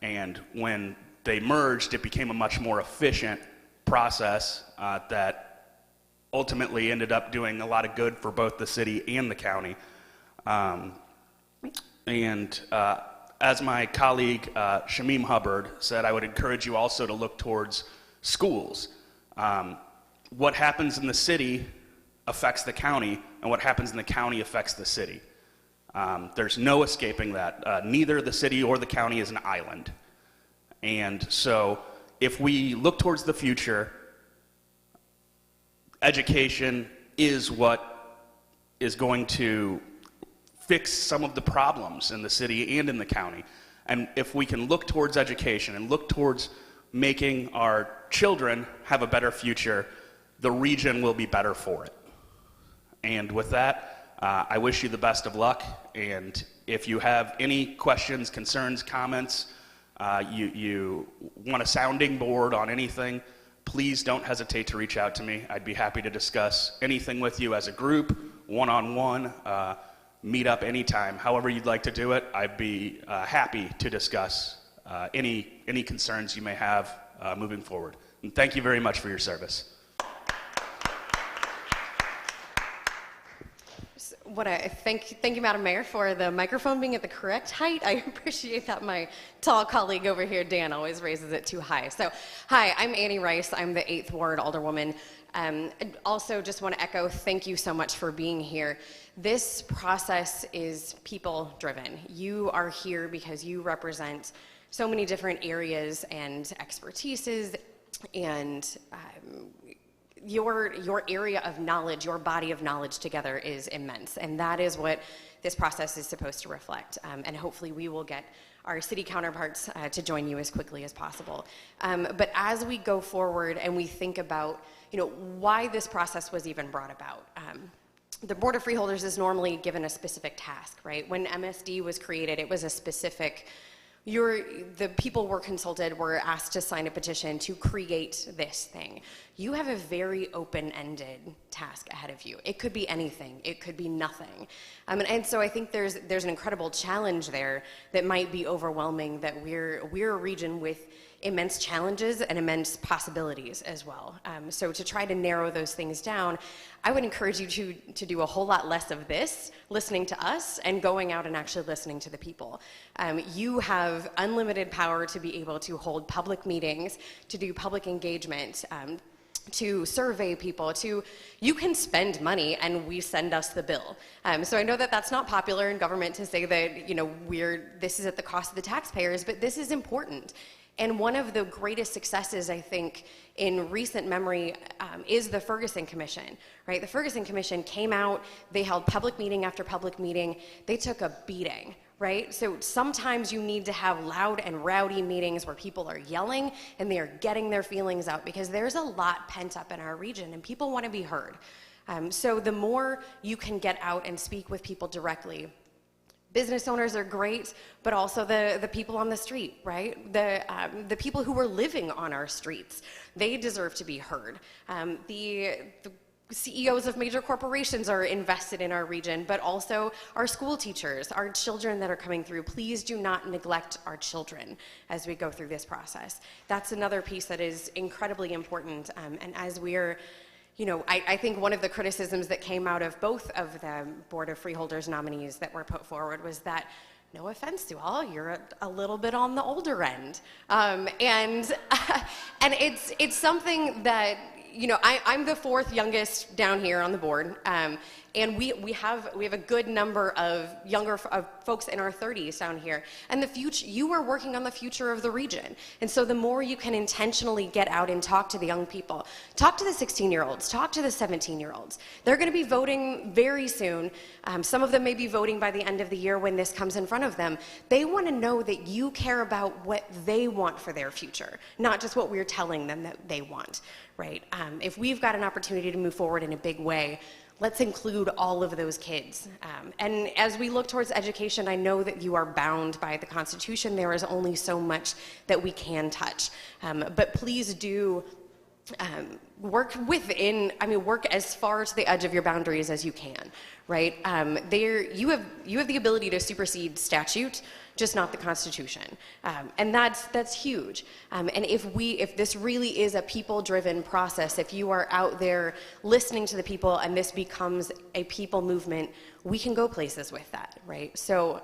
and when they merged, it became a much more efficient process that ultimately ended up doing a lot of good for both the city and the county. As my colleague Shamim Hubbard said, I would encourage you also to look towards schools. What happens in the city affects the county, and what happens in the county affects the city. There's no escaping that. Neither the city or the county is an island. And so if we look towards the future, education is what is going to fix some of the problems in the city and in the county. And if we can look towards education and look towards making our children have a better future, the region will be better for it. And with that, I wish you the best of luck. And if you have any questions, concerns, comments, you want a sounding board on anything, please don't hesitate to reach out to me. I'd be happy to discuss anything with you as a group, one-on-one, meet up anytime. However you'd like to do it, I'd be happy to discuss any concerns you may have moving forward. And thank you very much for your service. Thank you, Madam Mayor, for the microphone being at the correct height. I appreciate that my tall colleague over here, Dan, always raises it too high. So, hi, I'm Annie Rice. I'm the 8th Ward Alderwoman. Also, just want to echo, thank you so much for being here. This process is people-driven. You are here because you represent so many different areas and expertises, and your area of knowledge, your body of knowledge together is immense, and that is what this process is supposed to reflect. And hopefully we will get our city counterparts to join you as quickly as possible. But as we go forward and we think about, why this process was even brought about, the Board of Freeholders is normally given a specific task, right? When MSD was created, it was a specific. The people were consulted, were asked to sign a petition to create this thing. You have a very open-ended task ahead of you. It could be anything. It could be nothing. And so I think there's an incredible challenge there that might be overwhelming, that we're a region with immense challenges and immense possibilities as well. So to try to narrow those things down, I would encourage you to do a whole lot less of this, listening to us, and going out and actually listening to the people. You have unlimited power to be able to hold public meetings, to do public engagement, to survey people, you can spend money and we send us the bill. So I know that that's not popular in government to say that, this is at the cost of the taxpayers, but this is important. And one of the greatest successes, I think, in recent memory is the Ferguson Commission, right? The Ferguson Commission came out, they held public meeting after public meeting, they took a beating, right? So sometimes you need to have loud and rowdy meetings where people are yelling and they are getting their feelings out, because there's a lot pent up in our region and people want to be heard. So the more you can get out and speak with people directly, business owners are great, but also the people on the street, right? The people who are living on our streets, they deserve to be heard. The CEOs of major corporations are invested in our region, but also our school teachers, our children that are coming through. Please do not neglect our children as we go through this process. That's another piece that is incredibly important. And as we're I think one of the criticisms that came out of both of the Board of Freeholders nominees that were put forward was that, no offense to all, you're a little bit on the older end. And it's something that, I'm the 4th youngest down here on the board. And we have a good number of younger folks in our 30s down here. And you are working on the future of the region. And so the more you can intentionally get out and talk to the young people, talk to the 16-year-olds, talk to the 17-year-olds. They're going to be voting very soon. Some of them may be voting by the end of the year when this comes in front of them. They want to know that you care about what they want for their future, not just what we're telling them that they want, right? If we've got an opportunity to move forward in a big way, let's include all of those kids. And as we look towards education, I know that you are bound by the Constitution. There is only so much that we can touch. But please do work work as far to the edge of your boundaries as you can, right? You have the ability to supersede statute, just not the Constitution. And that's huge. And if this really is a people-driven process, if you are out there listening to the people and this becomes a people movement, we can go places with that, right? So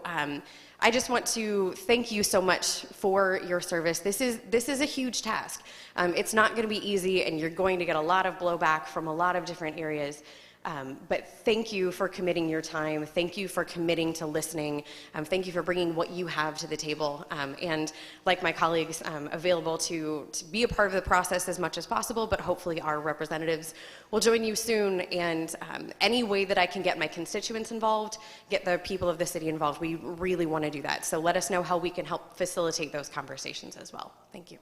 I just want to thank you so much for your service. This is a huge task. It's not going to be easy, and you're going to get a lot of blowback from a lot of different areas. But thank you for committing your time. Thank you for committing to listening. Thank you for bringing what you have to the table. And like my colleagues, available to be a part of the process as much as possible, but hopefully our representatives will join you soon. And any way that I can get my constituents involved, get the people of the city involved, we really want to do that. So let us know how we can help facilitate those conversations as well. Thank you.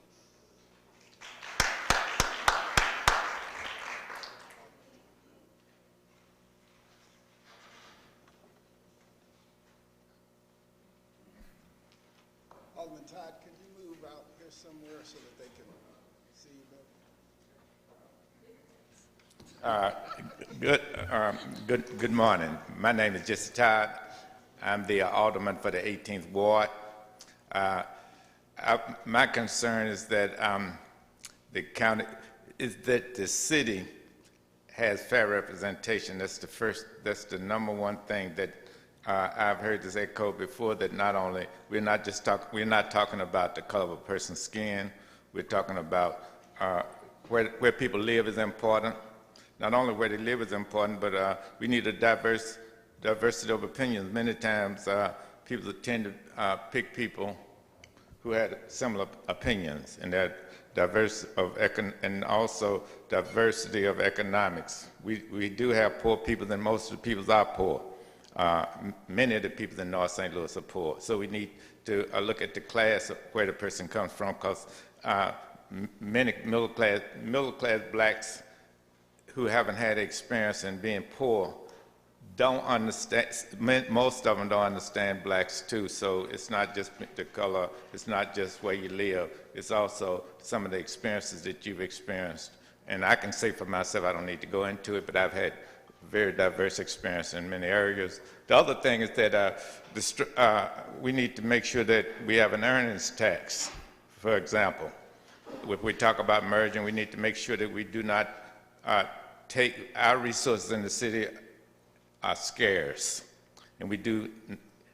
Alderman Todd, could you move out here somewhere so that they can see you better? Good morning. My name is Jesse Todd. I'm the alderman for the 18th Ward. My concern is that the city has fair representation. That's the number one thing that I've heard this echoed before, that not only we're not talking about the color of a person's skin. We're talking about where people live is important. Not only where they live is important, but we need a diversity of opinions. Many times people tend to pick people who had similar opinions, and that and also diversity of economics. We do have poor people, and most of the people are poor. Many of the people in North St. Louis are poor. So we need to look at the class of where the person comes from, because many middle class blacks who haven't had experience in being poor don't understand, most of them don't understand blacks too. So it's not just the color, it's not just where you live, it's also some of the experiences that you've experienced. And I can say for myself, I don't need to go into it, but I've had very diverse experience in many areas. The other thing is that we need to make sure that we have an earnings tax. For example, if we talk about merging, we need to make sure that we do not take our resources in the city are scarce, and we do,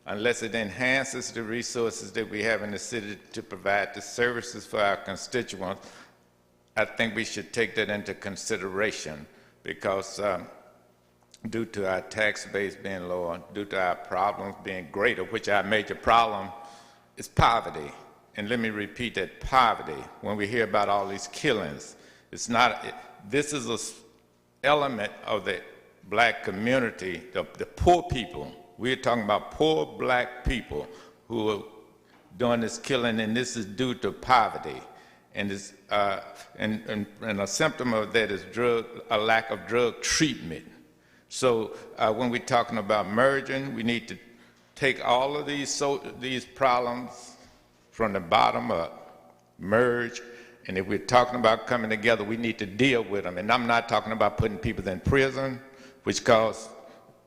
unless it enhances the resources that we have in the city to provide the services for our constituents. I think we should take that into consideration, because due to our tax base being lower, due to our problems being greater, which our major problem is poverty. And let me repeat that, poverty. When we hear about all these killings, it's not, this is an element of the black community, the poor people. We're talking about poor black people who are doing this killing, and this is due to poverty. And, and a symptom of that is a lack of drug treatment. So when we're talking about merging, we need to take all of these problems from the bottom up, merge, and if we're talking about coming together, we need to deal with them. And I'm not talking about putting people in prison, which costs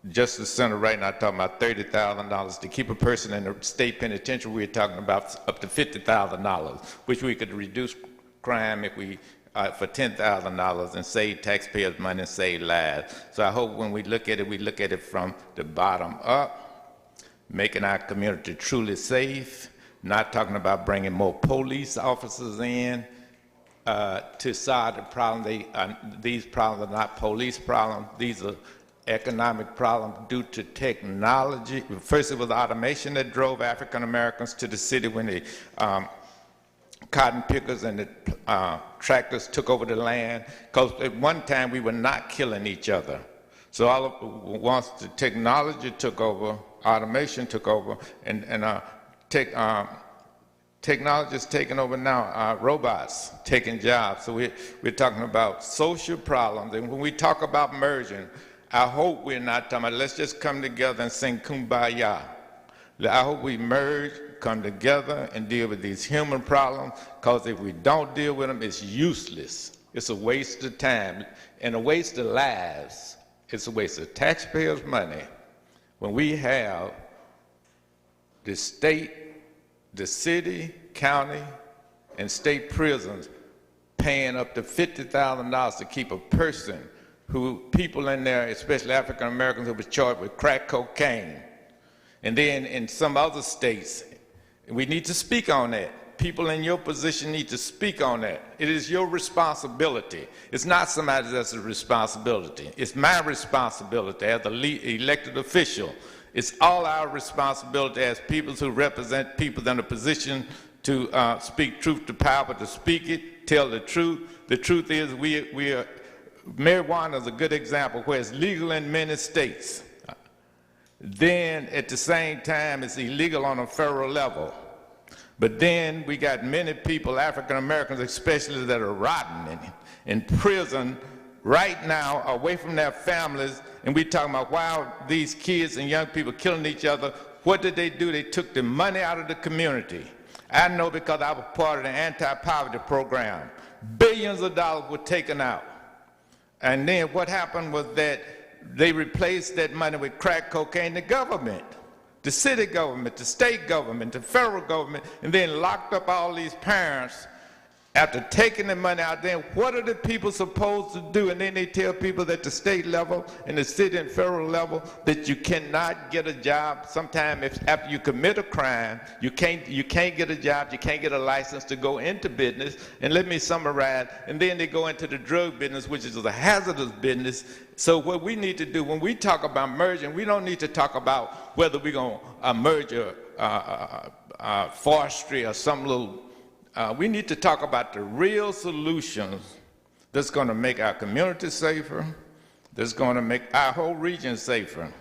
Justice Center right now talking about $30,000 to keep a person in a state penitentiary. We're talking about up to $50,000, which we could reduce crime if we for $10,000 and save taxpayers' money and save lives. So I hope when we look at it from the bottom up, making our community truly safe. Not talking about bringing more police officers in to solve the problem. These problems are not police problems. These are economic problems due to technology. First, it was automation that drove African Americans to the city when the cotton pickers and the tractors took over the land. Because at one time we were not killing each other. So once the technology took over, automation took over, and technology is taking over now, robots taking jobs. So we're talking about social problems. And when we talk about merging, I hope we're not talking about, let's just come together and sing Kumbaya. I hope we merge, come together, and deal with these human problems, because if we don't deal with them, it's useless. It's a waste of time and a waste of lives. It's a waste of taxpayers' money. When we have the state, the city, county, and state prisons paying up to $50,000 to keep a person people in there, especially African Americans, who was charged with crack cocaine. And then in some other states, we need to speak on that. people in your position need to speak on that. It is your responsibility. It's not somebody else's responsibility. It's my responsibility as the elected official. It's all our responsibility as people who represent people in a position to speak truth to power, to speak it, tell the truth. The truth is marijuana is a good example where it's legal in many states. Then at the same time, it's illegal on a federal level. But then we got many people, African Americans especially, that are rotting in prison right now, away from their families. And we talking about why these kids and young people killing each other. What did they do? They took the money out of the community. I know because I was part of the anti-poverty program. Billions of dollars were taken out. And then what happened was that they replaced that money with crack cocaine. The government, the city government, the state government, the federal government, and then locked up all these parents after taking the money out. Then what are the people supposed to do? And then they tell people at the state level and the city and federal level that you cannot get a job. Sometimes after you commit a crime, you can't get a job, you can't get a license to go into business. And let me summarize. And then they go into the drug business, which is a hazardous business. So what we need to do when we talk about merging, we don't need to talk about whether we're going to merge forestry or some little. We need to talk about the real solutions that's going to make our community safer, that's going to make our whole region safer,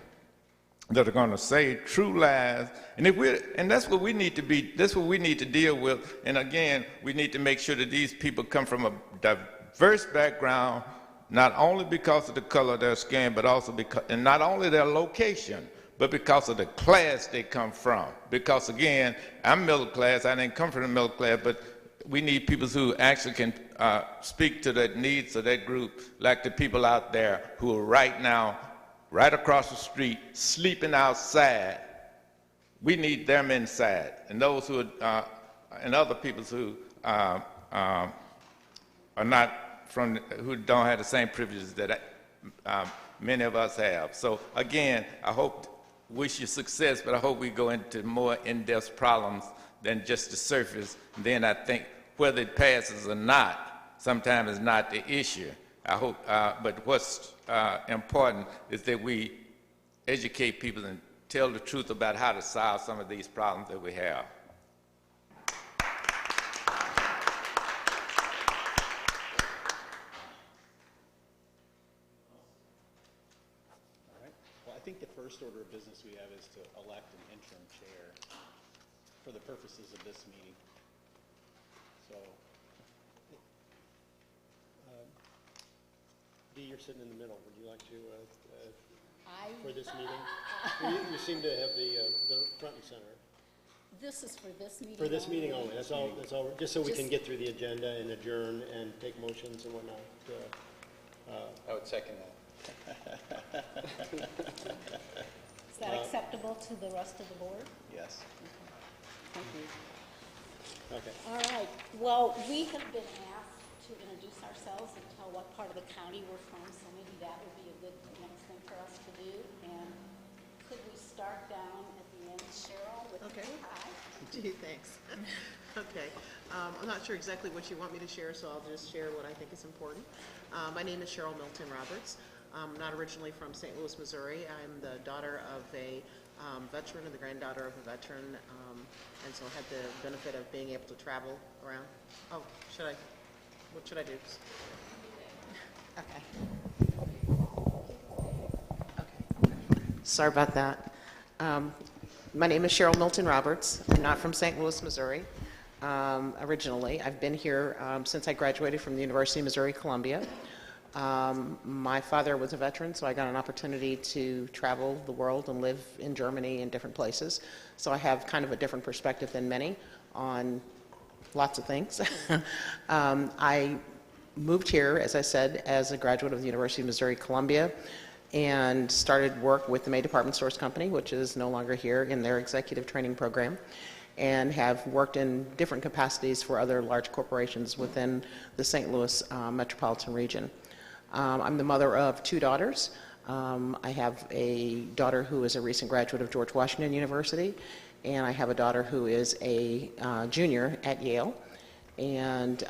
that are going to save true lives. And that's what we need to be. That's what we need to deal with. And again, we need to make sure that these people come from a diverse background, not only because of the color of their skin, but also because, and not only their location, but because of the class they come from. Because again, I'm middle class, I didn't come from the middle class, but we need people who actually can speak to the needs of that group, like the people out there who are right now, right across the street, sleeping outside. We need them inside. And those who are, and other people who are not from, who don't have the same privileges that many of us have. So again, wish you success, but I hope we go into more in-depth problems than just the surface. And then I think whether it passes or not, sometimes is not the issue. I hope, but what's important is that we educate people and tell the truth about how to solve some of these problems that we have. I think the first order of business we have is to elect an interim chair for the purposes of this meeting. So, Dee, you're sitting in the middle. Would you like to, for this meeting? You seem to have the front and center. This is for this meeting? For this meeting only. That's all, just so we can get through the agenda and adjourn and take motions and whatnot. I would second that. Is that acceptable to the rest of the board? Yes. Thank you. Okay. All right. Well, we have been asked to introduce ourselves and tell what part of the county we're from, so maybe that would be a good next thing for us to do. And could we start down at the end, Cheryl, with Okay. Hi. Gee, thanks. Okay. I'm not sure exactly what you want me to share, so I'll just share what I think is important. My name is Cheryl Milton Roberts. I'm not originally from St. Louis, Missouri. I'm the daughter of a veteran and the granddaughter of a veteran, and so had the benefit of being able to travel around. Oh, what should I do? Okay. Sorry about that. My name is Cheryl Milton Roberts. I'm not from St. Louis, Missouri. Originally, I've been here since I graduated from the University of Missouri-Columbia. My father was a veteran, so I got an opportunity to travel the world and live in Germany and different places. So I have kind of a different perspective than many on lots of things. I moved here, as I said, as a graduate of the University of Missouri-Columbia and started work with the May Department Stores Company, which is no longer here, in their executive training program, and have worked in different capacities for other large corporations within the St. Louis metropolitan region. I'm the mother of two daughters. I have a daughter who is a recent graduate of George Washington University, and I have a daughter who is a junior at Yale. And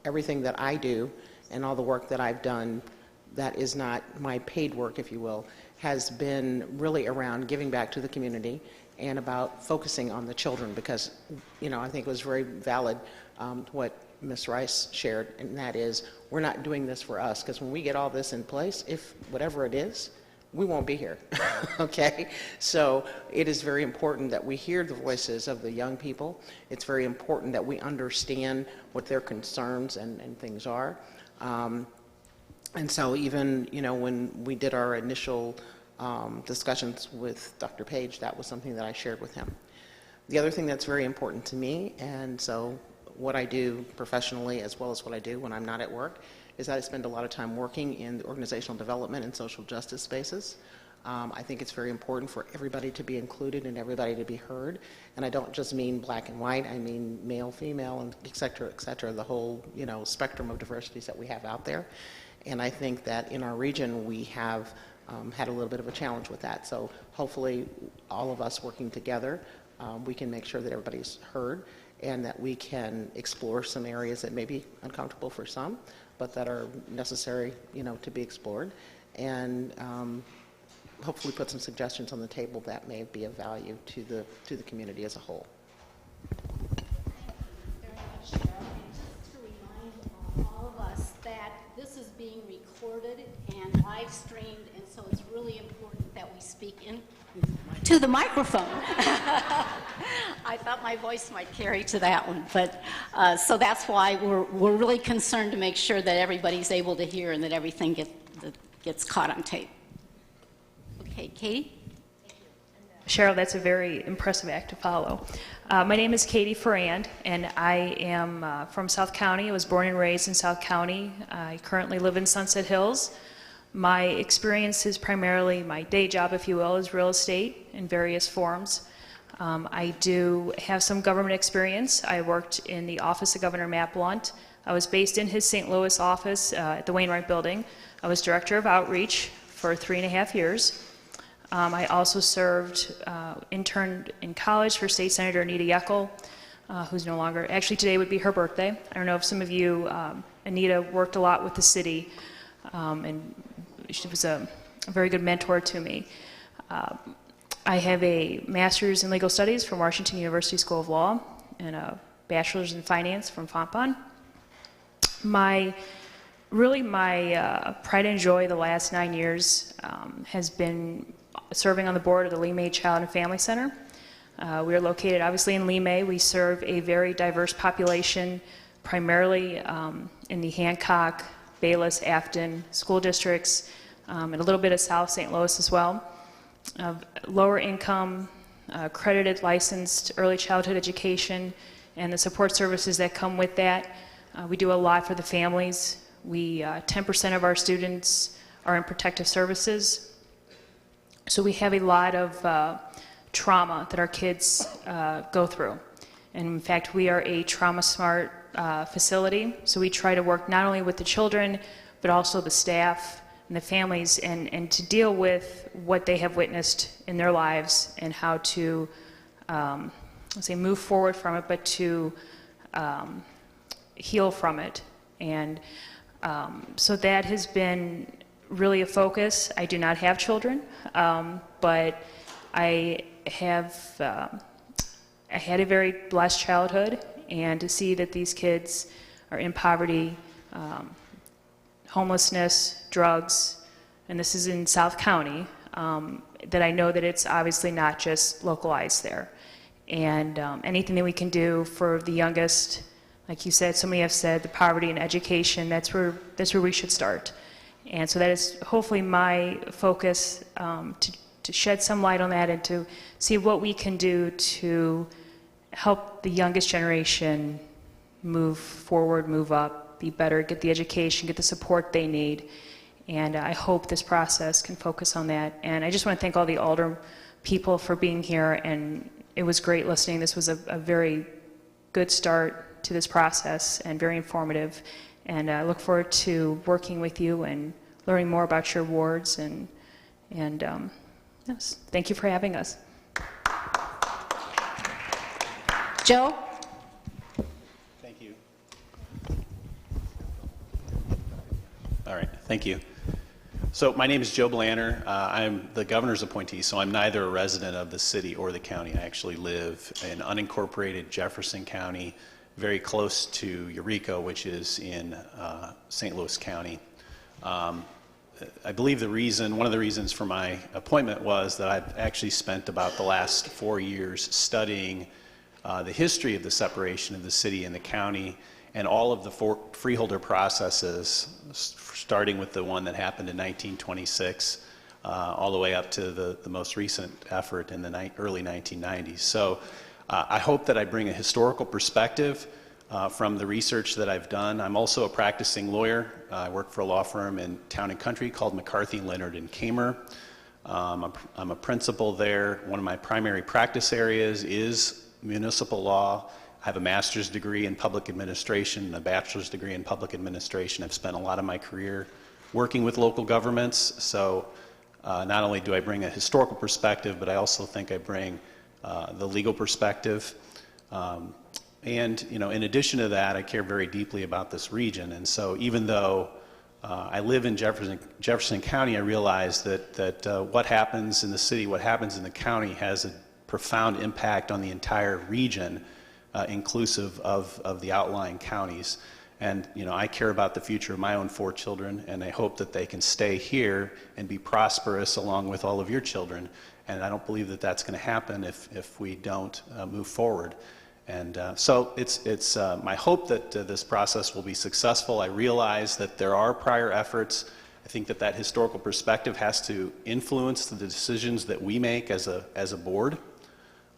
everything that I do and all the work that I've done that is not my paid work, if you will, has been really around giving back to the community and about focusing on the children, because, you know, I think it was very valid what Ms. Rice shared, and that is we're not doing this for us, because when we get all this in place, if whatever it is, we won't be here. Okay? So it is very important that we hear the voices of the young people. It's very important that we understand what their concerns and things are. And so even, you know, when we did our initial discussions with Dr. Page, that was something that I shared with him. The other thing that's very important to me, and so what I do professionally as well as what I do when I'm not at work, is that I spend a lot of time working in the organizational development and social justice spaces. I think it's very important for everybody to be included and everybody to be heard. And I don't just mean black and white, I mean male, female, and et cetera, the whole, you know, spectrum of diversities that we have out there. And I think that in our region we have had a little bit of a challenge with that. So hopefully all of us working together, we can make sure that everybody's heard and that we can explore some areas that may be uncomfortable for some, but that are necessary, you know, to be explored, and hopefully put some suggestions on the table that may be of value to the community as a whole. Very much, Cheryl. And just to remind all of us that this is being recorded and live streamed, and so it's really important that we speak to the microphone. I thought my voice might carry to that one, but so that's why we're really concerned to make sure that everybody's able to hear and that everything gets caught on tape. Okay, Katie? Cheryl, that's a very impressive act to follow. My name is Katie Ferrand, and I am from South County. I was born and raised in South County. I currently live in Sunset Hills. My experience is primarily, my day job, if you will, is real estate in various forms. I do have some government experience. I worked in the office of Governor Matt Blunt. I was based in his St. Louis office at the Wainwright Building. I was director of outreach for 3.5 years. I also interned in college for State Senator Anita Yeckel, who's no longer, actually today would be her birthday. I don't know if some of you, Anita worked a lot with the city, and she was a very good mentor to me. I have a master's in legal studies from Washington University School of Law and a bachelor's in finance from Fontbonne. My pride and joy the last 9 years has been serving on the board of the Lee May Child and Family Center. We are located obviously in Lee May. We serve a very diverse population, primarily in the Hancock, Bayless, Afton school districts, and a little bit of South St. Louis as well. Lower income, accredited, licensed early childhood education, and the support services that come with that. We do a lot for the families. 10% of our students are in protective services. So we have a lot of trauma that our kids go through. And in fact, we are a trauma smart facility. So we try to work not only with the children, but also the staff and the families, and to deal with what they have witnessed in their lives and how to, move forward from it, but to heal from it. And so that has been really a focus. I do not have children, but I had a very blessed childhood, and to see that these kids are in poverty, homelessness, drugs, and this is in South County, that I know that it's obviously not just localized there. And anything that we can do for the youngest, like you said, so many have said, the poverty and education, that's where we should start. And so that is hopefully my focus, to shed some light on that and to see what we can do to help the youngest generation move forward, move up, be better, get the education, get the support they need. And I hope this process can focus on that. And I just want to thank all the Alder people for being here, and it was great listening. This was a very good start to this process and very informative. And I look forward to working with you and learning more about your wards. And yes, thank you for having us. Joe? Thank you. All right, thank you. So my name is Joe Blanner. I'm the governor's appointee, so I'm neither a resident of the city or the county. I actually live in unincorporated Jefferson County, very close to Eureka, which is in St. Louis County. I believe one of the reasons for my appointment was that I've actually spent about the last 4 years studying the history of the separation of the city and the county and all of the freeholder processes, starting with the one that happened in 1926 all the way up to the most recent effort in the early 1990s. So I hope that I bring a historical perspective from the research that I've done. I'm also a practicing lawyer. I work for a law firm in Town and Country called McCarthy, Leonard & Kamer. I'm a principal there. One of my primary practice areas is municipal law. I have a master's degree in public administration and a bachelor's degree in public administration. I've spent a lot of my career working with local governments. So not only do I bring a historical perspective, but I also think I bring the legal perspective. And in addition to that, I care very deeply about this region. And so even though I live in Jefferson County, I realize that what happens in the city, what happens in the county has a profound impact on the entire region, inclusive of the outlying counties. And I care about the future of my own 4 children, and I hope that they can stay here and be prosperous along with all of your children. And I don't believe that that's going to happen if we don't move forward. And so it's my hope that this process will be successful. I realize that there are prior efforts. I think that historical perspective has to influence the decisions that we make as a board.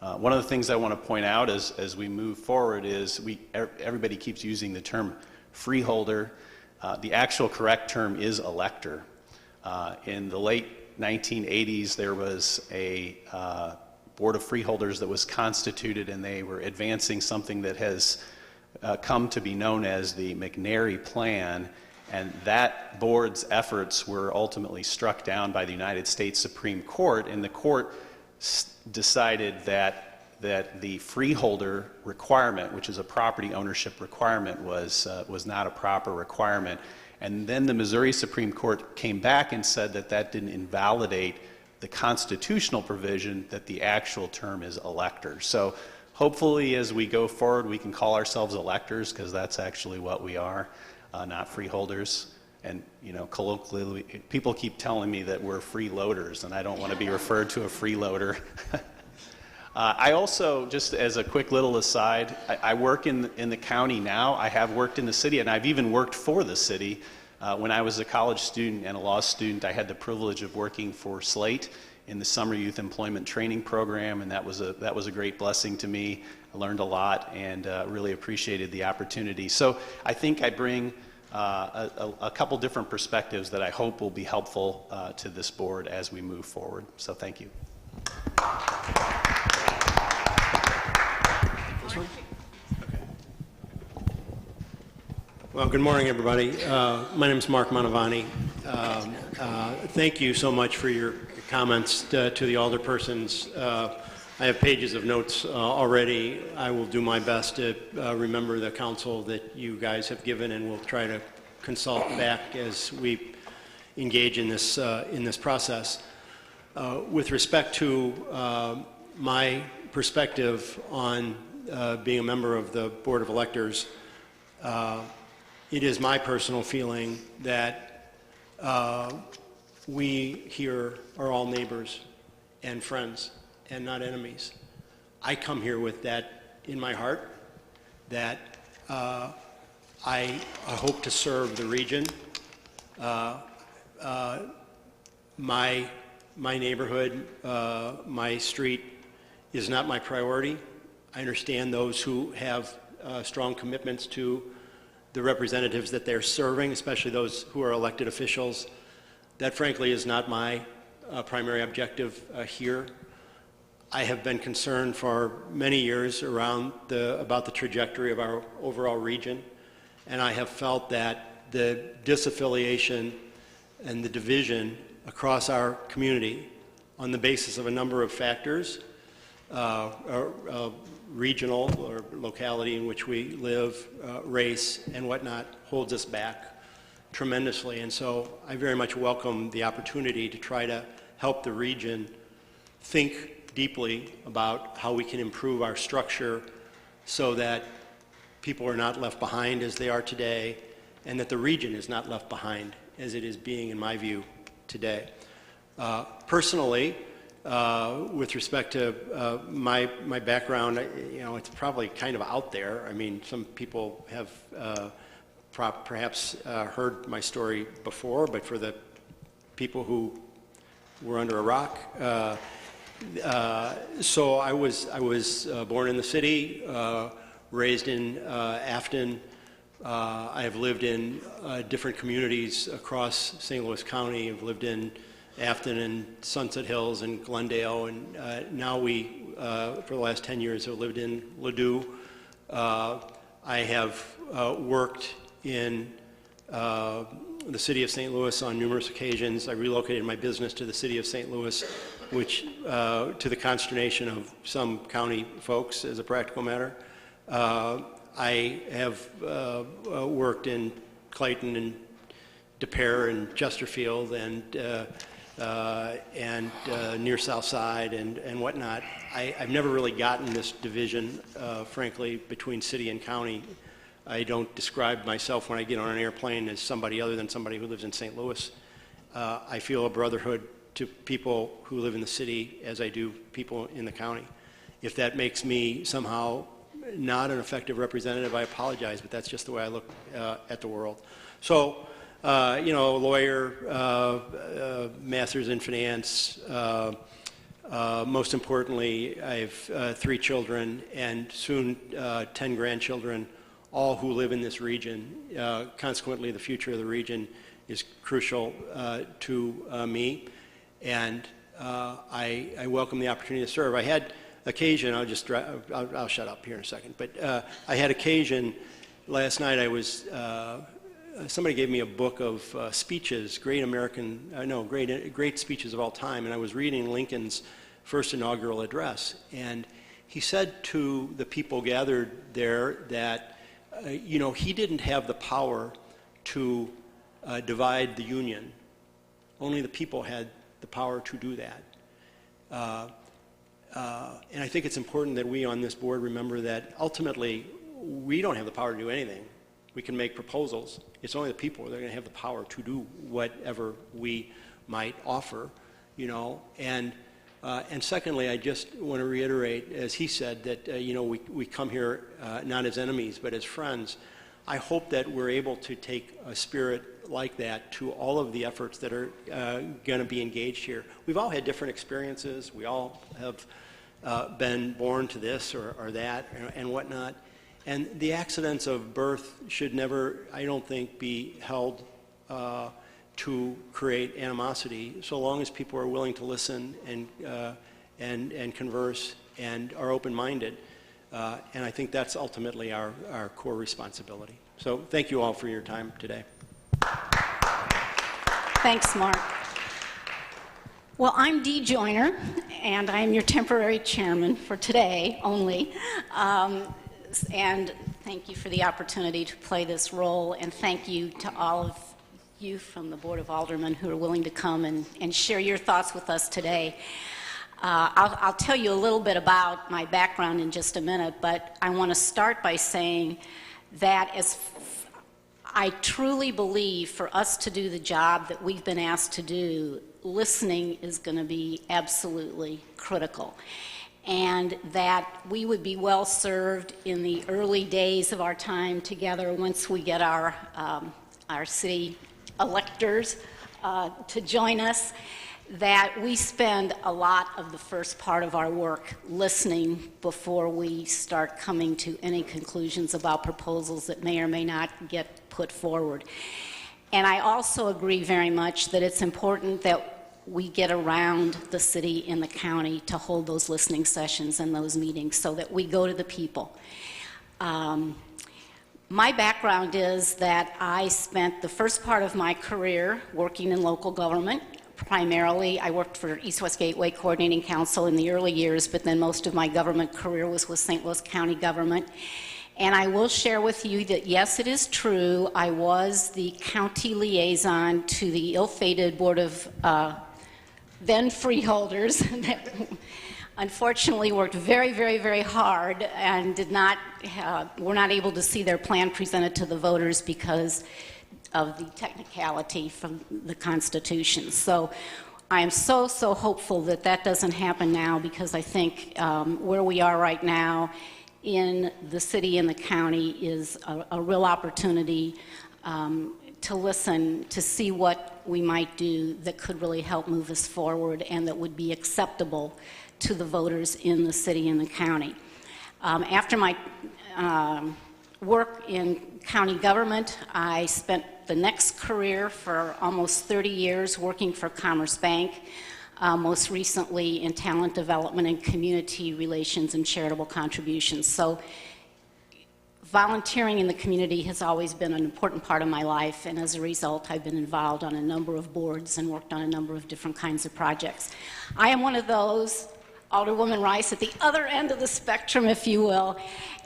One of the things I want to point out as we move forward is everybody keeps using the term freeholder. The actual correct term is elector. In the late 1980s, there was a Board of Freeholders that was constituted, and they were advancing something that has come to be known as the McNary Plan, and that board's efforts were ultimately struck down by the United States Supreme Court, and the court decided that the freeholder requirement, which is a property ownership requirement, was not a proper requirement. And then the Missouri Supreme Court came back and said that didn't invalidate the constitutional provision that the actual term is elector. So hopefully as we go forward, we can call ourselves electors, because that's actually what we are, not freeholders. And colloquially, people keep telling me that we're freeloaders, and I don't want to be referred to a freeloader. I also, just as a quick little aside, I work in the county now. I have worked in the city, and I've even worked for the city. When I was a college student and a law student, I had the privilege of working for Slate in the Summer Youth Employment Training Program, and that was a great blessing to me. I learned a lot and really appreciated the opportunity. So I think I bring a couple different perspectives that I hope will be helpful to this board as we move forward. So thank you. Well, good morning, everybody. My name is Mark Mantovani. Thank you so much for your comments to the alderpersons. I have pages of notes already. I will do my best to remember the counsel that you guys have given, and we'll try to consult back as we engage in this process. With respect to my perspective on being a member of the Board of Electors, it is my personal feeling that we here are all neighbors and friends and not enemies. I come here with that in my heart, that I hope to serve the region. My neighborhood, my street is not my priority. I understand those who have strong commitments to the representatives that they're serving, especially those who are elected officials. That, frankly, is not my primary objective here. I have been concerned for many years about the trajectory of our overall region, and I have felt that the disaffiliation and the division across our community on the basis of a number of factors, regional or locality in which we live, race, and whatnot, holds us back tremendously. And so I very much welcome the opportunity to try to help the region think deeply about how we can improve our structure so that people are not left behind as they are today, and that the region is not left behind as it is being, in my view, today. Personally, with respect to my background, it's probably kind of out there. I mean, some people have perhaps heard my story before, but for the people who were under a rock, so I was born in the city, raised in Afton. I have lived in different communities across St. Louis County. I've lived in Afton and Sunset Hills and Glendale, and now we, for the last 10 years, have lived in Ladue. I have worked in the city of St. Louis on numerous occasions. I relocated my business to the city of St. Louis, which, to the consternation of some county folks, as a practical matter. I have worked in Clayton and De Pere and Chesterfield and near South Side and whatnot. I've never really gotten this division, frankly, between city and county. I don't describe myself when I get on an airplane as somebody other than somebody who lives in St. Louis. I feel a brotherhood to people who live in the city as I do people in the county. If that makes me somehow not an effective representative, I apologize, but that's just the way I look at the world. So, lawyer, master's in finance. Most importantly, I have 3 children and soon 10 grandchildren, all who live in this region. Consequently, the future of the region is crucial to me, and I welcome the opportunity to serve. I had occasion, I'll shut up here in a second, but I had occasion last night. Somebody gave me a book of speeches, great speeches of all time, and I was reading Lincoln's first inaugural address, and he said to the people gathered there that he didn't have the power to divide the Union. Only the people had the power to do that. And I think it's important that we on this board remember that ultimately we don't have the power to do anything. We can make proposals. It's only the people that are going to have the power to do whatever we might offer, And secondly, I just want to reiterate, as he said, that we come here not as enemies but as friends. I hope that we're able to take a spirit like that to all of the efforts that are going to be engaged here. We've all had different experiences. We all have been born to this or that and whatnot. And the accidents of birth should never, I don't think, be held to create animosity, so long as people are willing to listen and converse and are open-minded. And I think that's ultimately our core responsibility. So thank you all for your time today. Thanks, Mark. Well, I'm Dee Joyner, and I am your temporary chairman for today only. And thank you for the opportunity to play this role, and thank you to all of you from the Board of Aldermen who are willing to come and share your thoughts with us today. I'll tell you a little bit about my background in just a minute, but I want to start by saying that I truly believe for us to do the job that we've been asked to do, listening is going to be absolutely critical. And that we would be well served in the early days of our time together once we get our city electors to join us, that we spend a lot of the first part of our work listening before we start coming to any conclusions about proposals that may or may not get put forward. And I also agree very much that it's important that we get around the city and the county to hold those listening sessions and those meetings so that we go to the people. My background is that I spent the first part of my career working in local government. Primarily, I worked for East West Gateway Coordinating Council in the early years, but then most of my government career was with St. Louis County government. And I will share with you that, yes, it is true, I was the county liaison to the ill-fated Board of then freeholders that unfortunately worked very, very, very hard and were not able to see their plan presented to the voters because of the technicality from the Constitution. So I am so, so hopeful that that doesn't happen now, because I think where we are right now in the city and the county is a real opportunity to listen, to see what we might do that could really help move us forward and that would be acceptable to the voters in the city and the county. After my work in county government, I spent the next career for almost 30 years working for Commerce Bank, most recently in talent development and community relations and charitable contributions. So volunteering in the community has always been an important part of my life, and as a result, I've been involved on a number of boards and worked on a number of different kinds of projects. I am one of those, Alderwoman Rice, at the other end of the spectrum, if you will.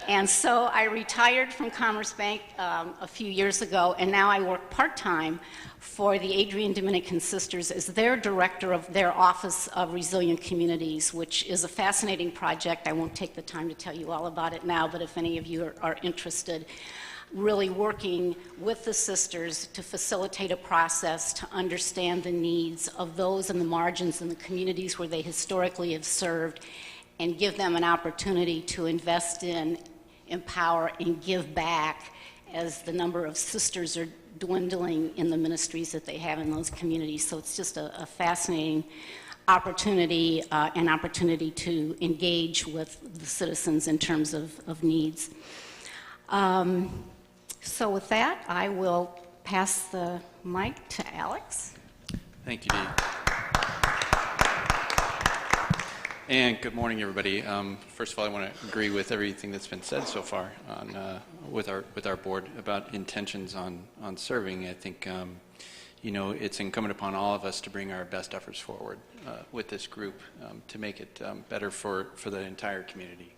And so I retired from Commerce Bank a few years ago, and now I work part-time for the Adrian Dominican Sisters as their director of their Office of Resilient Communities, which is a fascinating project. I won't take the time to tell you all about it now, but if any of you are interested, really working with the sisters to facilitate a process to understand the needs of those in the margins in the communities where they historically have served, and give them an opportunity to invest in, empower, and give back as the number of sisters are dwindling in the ministries that they have in those communities. So it's just a fascinating opportunity, an opportunity to engage with the citizens in terms of needs. So with that, I will pass the mic to Alex. Thank you, Dee. And good morning, everybody. First of all, I want to agree with everything that's been said so far on, with our board about intentions on serving. I think it's incumbent upon all of us to bring our best efforts forward with this group to make it better for the entire community.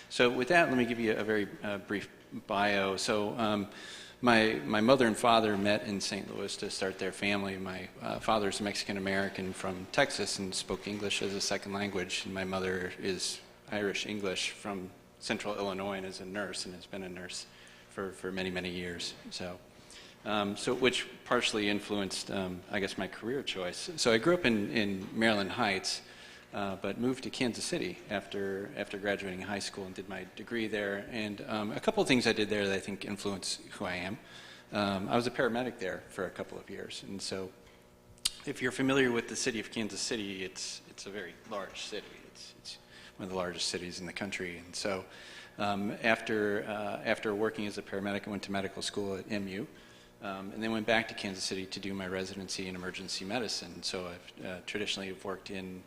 So with that, let me give you a very brief bio. So my mother and father met in St. Louis to start their family. My father's Mexican-American from Texas and spoke English as a second language, and my mother is Irish-English from Central Illinois and is a nurse and has been a nurse for many, many years. So which partially influenced, I guess, my career choice. So I grew up in Maryland Heights, but moved to Kansas City after graduating high school and did my degree there. And a couple of things I did there that I think influence who I am. I was a paramedic there for a couple of years. And so if you're familiar with the city of Kansas City, it's a very large city. It's one of the largest cities in the country. And so after working as a paramedic, I went to medical school at MU. And then went back to Kansas City to do my residency in emergency medicine. So I've traditionally worked in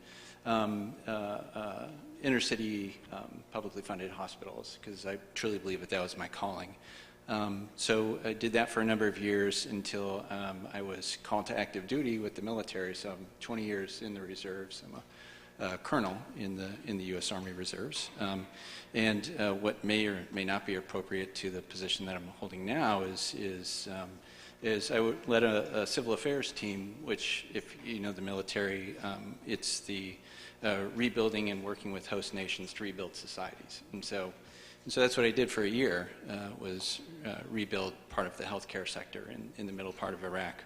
inner city publicly funded hospitals, because I truly believe that was my calling. So I did that for a number of years until I was called to active duty with the military. So I'm 20 years in the reserves. I'm a colonel in the U.S. Army Reserves. And what may or may not be appropriate to the position that I'm holding now is I led a civil affairs team, which, if you know the military, it's the rebuilding and working with host nations to rebuild societies. And so that's what I did for a year, was rebuild part of the healthcare sector in the middle part of Iraq.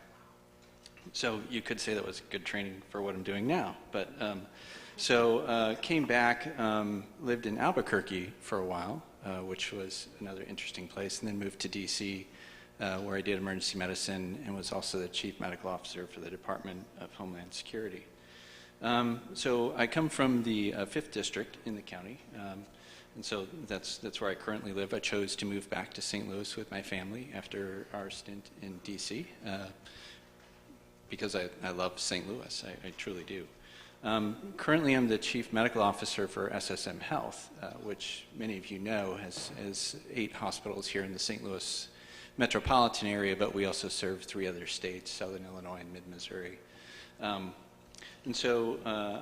So you could say that was good training for what I'm doing now. But came back, lived in Albuquerque for a while, which was another interesting place, and then moved to D.C., where I did emergency medicine and was also the chief medical officer for the Department of Homeland Security. So I come from the 5th District in the county, and so that's where I currently live. I chose to move back to St. Louis with my family after our stint in D.C., because I love St. Louis. I truly do. Currently, I'm the Chief Medical Officer for SSM Health, which many of you know has 8 hospitals here in the St. Louis metropolitan area, but we also serve 3 other states, Southern Illinois and Mid-Missouri. And so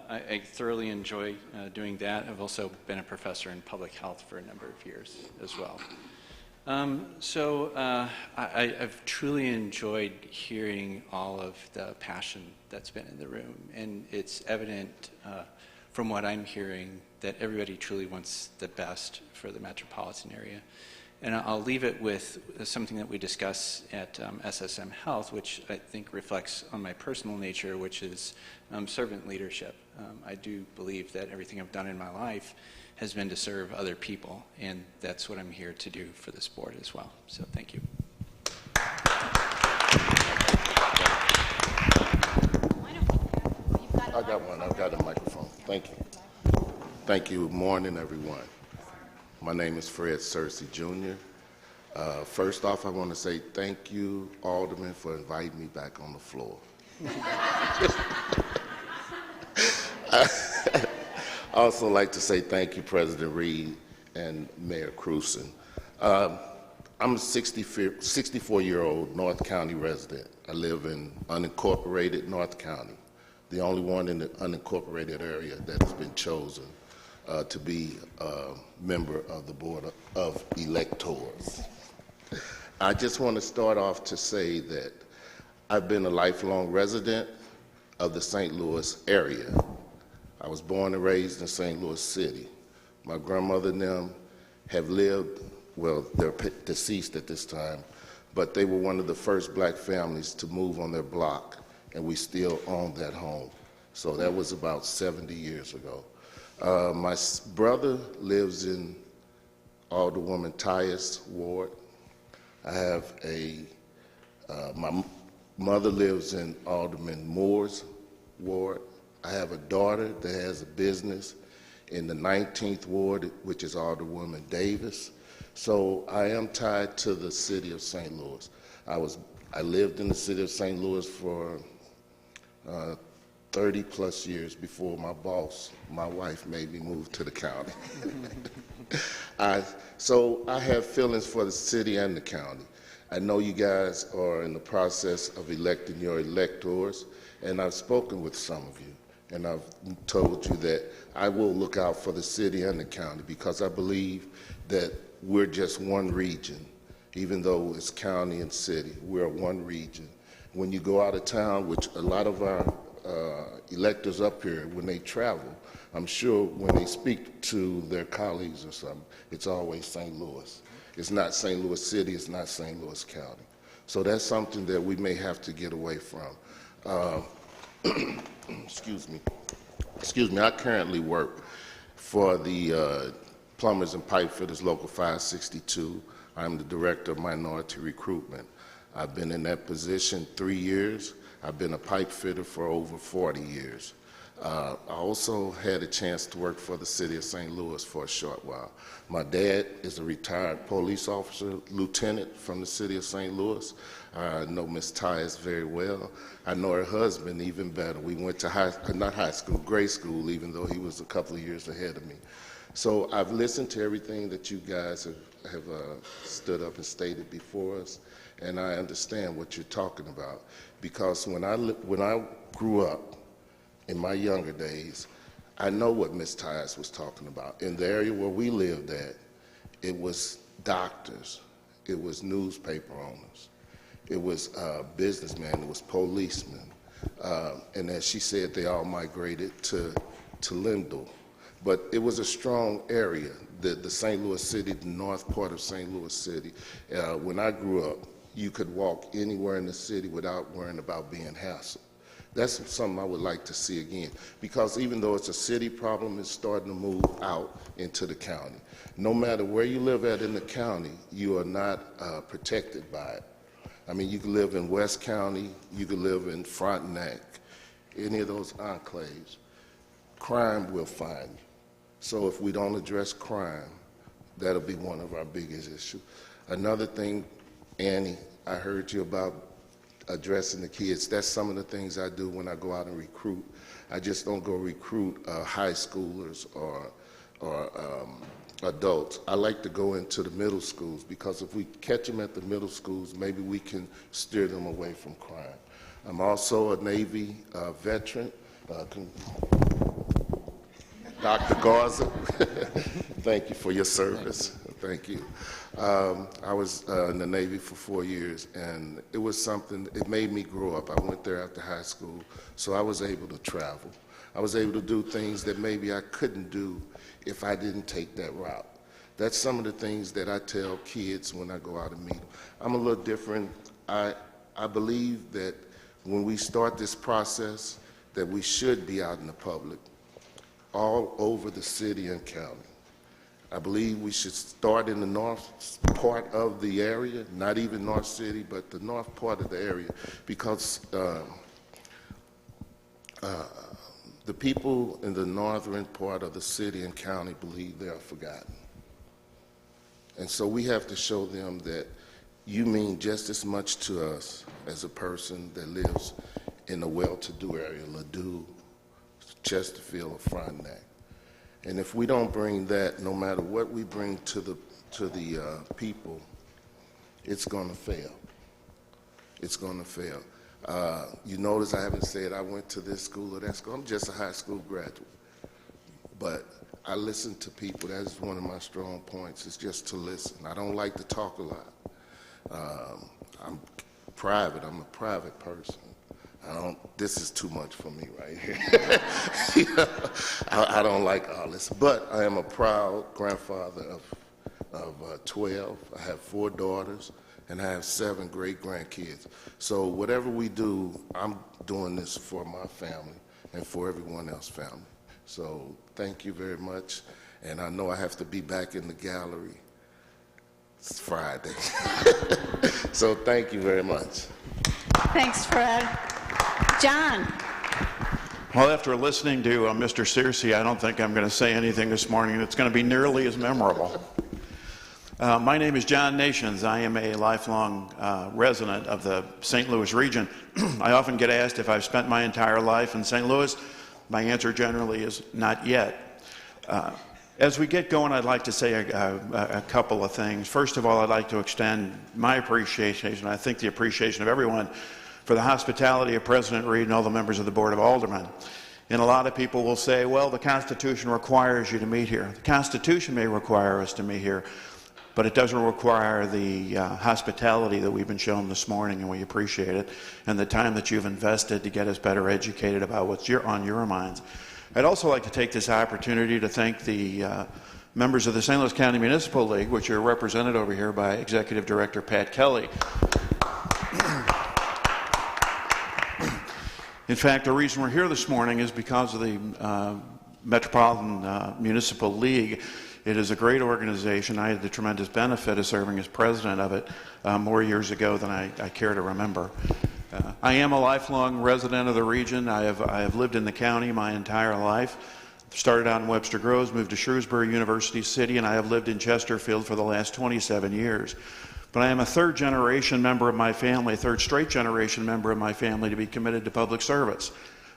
I thoroughly enjoy doing that. I've also been a professor in public health for a number of years as well. I've truly enjoyed hearing all of the passion that's been in the room, and it's evident from what I'm hearing that everybody truly wants the best for the metropolitan area. And I'll leave it with something that we discuss at SSM Health, which I think reflects on my personal nature, which is servant leadership. I do believe that everything I've done in my life has been to serve other people, and that's what I'm here to do for this board as well. So thank you. I got one. I've got a microphone. Thank you. Thank you. Morning, everyone. My name is Fred Searcy Jr. First off, I want to say thank you, Alderman, for inviting me back on the floor. I also like to say thank you, President Reed and Mayor Cruson. I'm a 64-year-old North County resident. I live in unincorporated North County, the only one in the unincorporated area that has been chosen to be a member of the Board of Electors. I just want to start off to say that I've been a lifelong resident of the St. Louis area. I was born and raised in St. Louis City. My grandmother and them have lived, well, they're deceased at this time, but they were one of the first black families to move on their block, and we still own that home. So that was about 70 years ago. My brother lives in Alderwoman Tyus Ward. I have my mother lives in Alderman Moore's ward. I have a daughter that has a business in the 19th ward, which is Alderwoman Davis. So I am tied to the city of St. Louis. I lived in the city of St. Louis for 30 plus years before my boss, my wife, made me move to the county. So I have feelings for the city and the county. I know you guys are in the process of electing your electors, and I've spoken with some of you, and I've told you that I will look out for the city and the county because I believe that we're just one region. Even though it's county and city, we're one region. When you go out of town, which a lot of our electors up here, when they travel, I'm sure when they speak to their colleagues or something, it's always St. Louis. It's not St. Louis City, it's not St. Louis County. So that's something that we may have to get away from. Excuse me, I currently work for the Plumbers and Pipe Fitters Local 562. I'm the Director of Minority Recruitment. I've been in that position 3 years. I've been a pipe fitter for over 40 years. I also had a chance to work for the city of St. Louis for a short while. My dad is a retired police officer, lieutenant from the city of St. Louis. I know Ms. Tyus very well. I know her husband even better. We went to grade school, even though he was a couple of years ahead of me. So I've listened to everything that you guys have stood up and stated before us, and I understand what you're talking about. Because when I grew up, in my younger days, I know what Ms. Tyus was talking about. In the area where we lived at, it was doctors, it was newspaper owners, it was businessmen, it was policemen. And as she said, they all migrated to Lindell. But it was a strong area, the St. Louis City, the north part of St. Louis City. When I grew up, you could walk anywhere in the city without worrying about being hassled. That's something I would like to see again, because even though it's a city problem, it's starting to move out into the county. No matter where you live at in the county, you are not protected by it. I mean, you can live in West County, you can live in Frontenac, any of those enclaves. Crime will find you. So if we don't address crime, that'll be one of our biggest issues. Another thing, Annie, I heard you about addressing the kids. That's some of the things I do when I go out and recruit. I just don't go recruit high schoolers or adults. I like to go into the middle schools, because if we catch them at the middle schools, maybe we can steer them away from crime. I'm also a Navy veteran. Dr. Garza, thank you for your service. Thank you. I was in the Navy for 4 years, and it was something, it made me grow up. I went there after high school, so I was able to travel. I was able to do things that maybe I couldn't do if I didn't take that route. That's some of the things that I tell kids when I go out and meet them. I'm a little different. I believe that when we start this process, that we should be out in the public, all over the city and county. I believe we should start in the north part of the area, not even North City, but the north part of the area, because the people in the northern part of the city and county believe they are forgotten. And so we have to show them that you mean just as much to us as a person that lives in a well-to-do area, Ladue, Chesterfield, or Frontenac. And if we don't bring that, no matter what we bring to the people, it's going to fail. It's going to fail. You notice I haven't said I went to this school or that school. I'm just a high school graduate. But I listen to people. That is one of my strong points, is just to listen. I don't like to talk a lot. I'm private. I'm a private person. This is too much for me right here. I don't like all this. But I am a proud grandfather of 12. I have 4 daughters, and I have 7 great-grandkids. So whatever we do, I'm doing this for my family and for everyone else's family. So thank you very much. And I know I have to be back in the gallery. It's Friday. So thank you very much. Thanks, Fred. John. Well, after listening to Mr. Searcy, I don't think I'm going to say anything this morning that's going to be nearly as memorable. My name is John Nations. I am a lifelong resident of the St. Louis region. I often get asked if I've spent my entire life in St. Louis. My answer generally is not yet. As we get going, I'd like to say a couple of things. First of all, I'd like to extend my appreciation, and I think the appreciation of everyone, for the hospitality of President Reed and all the members of the Board of Aldermen. And a lot of people will say, well, the Constitution requires you to meet here. The Constitution may require us to meet here, but it doesn't require the hospitality that we've been shown this morning, and we appreciate it, and the time that you've invested to get us better educated about what's on your minds. I'd also like to take this opportunity to thank the members of the St. Louis County Municipal League, which are represented over here by Executive Director Pat Kelly. In fact, the reason we're here this morning is because of the Metropolitan Municipal League. It is a great organization. I had the tremendous benefit of serving as president of it more years ago than I care to remember. I am a lifelong resident of the region. I have lived in the county my entire life. Started out in Webster Groves, moved to Shrewsbury University City, and I have lived in Chesterfield for the last 27 years. But I am a third generation member of my family, a third straight generation member of my family to be committed to public service.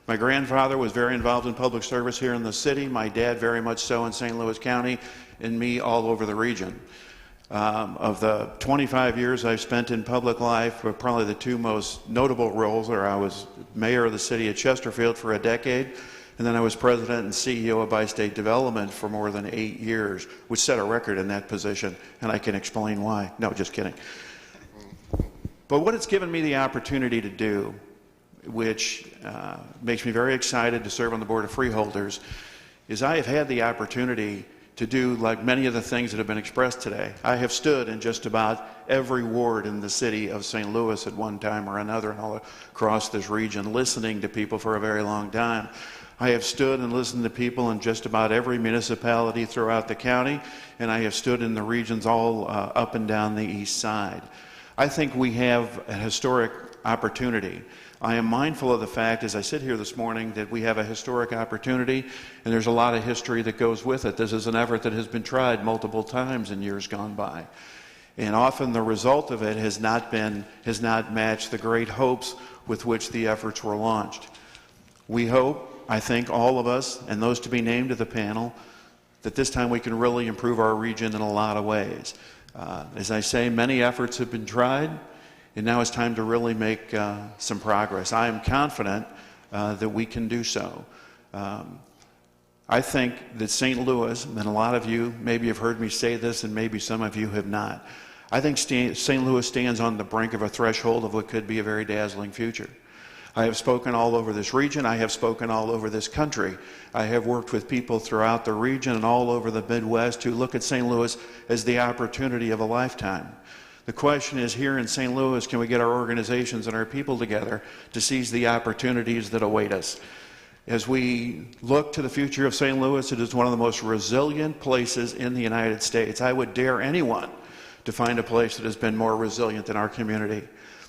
My grandfather was very involved in public service here in the city, my dad very much so in St. Louis County, and me all over the region. Of the 25 years I've spent in public life, probably the 2 most notable roles are I was mayor of the city of Chesterfield for a decade, and then I was president and CEO of Bi-State Development for more than 8 years, which set a record in that position, and I can explain why. No, just kidding. But what it's given me the opportunity to do, which makes me very excited to serve on the Board of Freeholders, is I have had the opportunity to do like many of the things that have been expressed today. I have stood in just about every ward in the city of St. Louis at one time or another and all across this region, listening to people for a very long time. I have stood and listened to people in just about every municipality throughout the county, and I have stood in the regions all up and down the east side. I think we have a historic opportunity. I am mindful of the fact, as I sit here this morning, that we have a historic opportunity, and there's a lot of history that goes with it. This is an effort that has been tried multiple times in years gone by. And often the result of it has not matched the great hopes with which the efforts were launched. We hope, I think all of us, and those to be named to the panel, that this time we can really improve our region in a lot of ways. As I say, many efforts have been tried, and now it's time to really make some progress. I am confident that we can do so. I think that St. Louis, and a lot of you maybe have heard me say this and maybe some of you have not, I think St. Louis stands on the brink of a threshold of what could be a very dazzling future. I have spoken all over this region. I have spoken all over this country. I have worked with people throughout the region and all over the Midwest who look at St. Louis as the opportunity of a lifetime. The question is, here in St. Louis, can we get our organizations and our people together to seize the opportunities that await us? As we look to the future of St. Louis, it is one of the most resilient places in the United States. I would dare anyone to find a place that has been more resilient than our community.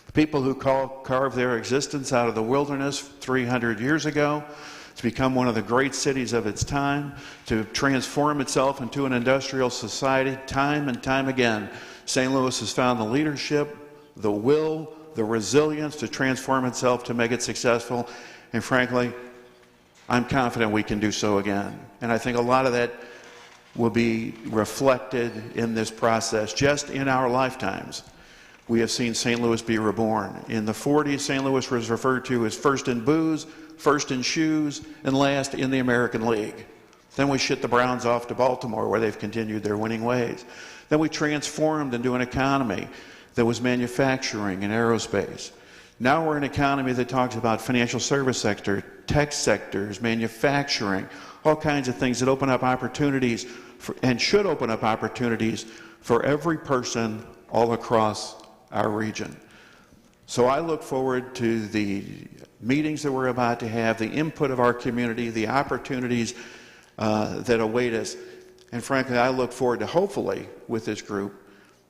The people who carved their existence out of the wilderness 300 years ago to become one of the great cities of its time, to transform itself into an industrial society time and time again. St. Louis has found the leadership, the will, the resilience to transform itself to make it successful, and frankly, I'm confident we can do so again. And I think a lot of that will be reflected in this process. Just in our lifetimes, we have seen St. Louis be reborn. In the 40s, St. Louis was referred to as first in booze, first in shoes, and last in the American League. Then we shipped the Browns off to Baltimore, where they've continued their winning ways. Then we transformed into an economy that was manufacturing and aerospace. Now we're an economy that talks about financial service sector, tech sectors, manufacturing, all kinds of things that open up opportunities and should open up opportunities for every person all across our region. So I look forward to the meetings that we're about to have, the input of our community, the opportunities that await us. And frankly, I look forward to, hopefully, with this group,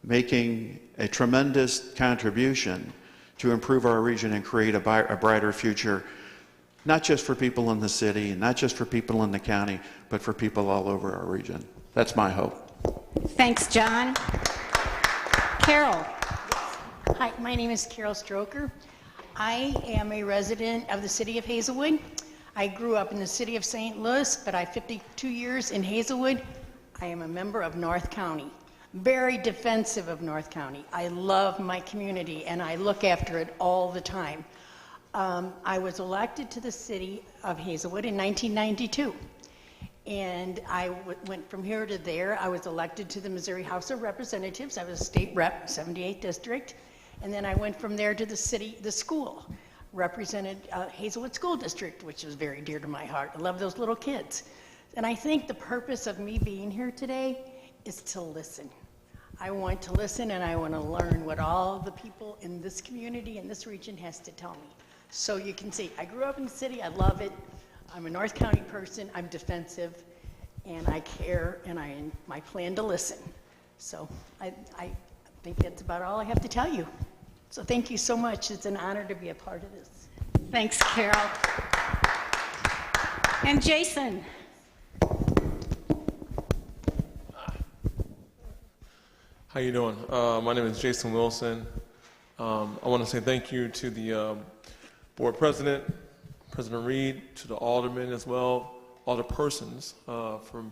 making a tremendous contribution to improve our region and create a brighter future, not just for people in the city, not just for people in the county, but for people all over our region. That's my hope. Thanks, John. Carol. Hi, my name is Carol Stroker. I am a resident of the city of Hazelwood. I grew up in the city of St. Louis, but I 52 years in Hazelwood. I am a member of North County. Very defensive of North County. I love my community and I look after it all the time. I was elected to the city of Hazelwood in 1992. And I went from here to there. I was elected to the Missouri House of Representatives. I was a state rep, 78th District. And then I went from there to the school, represented Hazelwood School District, which was very dear to my heart. I love those little kids. And I think the purpose of me being here today is to listen. I want to listen and I want to learn what all the people in this community, in this region, has to tell me. So you can see, I grew up in the city, I love it. I'm a North County person, I'm defensive, and I care, and I plan to listen. So I think that's about all I have to tell you. So thank you so much. It's an honor to be a part of this. Thanks, Carol. And Jason. How you doing? My name is Jason Wilson. I want to say thank you to the board president, President Reed, to the aldermen as well, alderpersons, for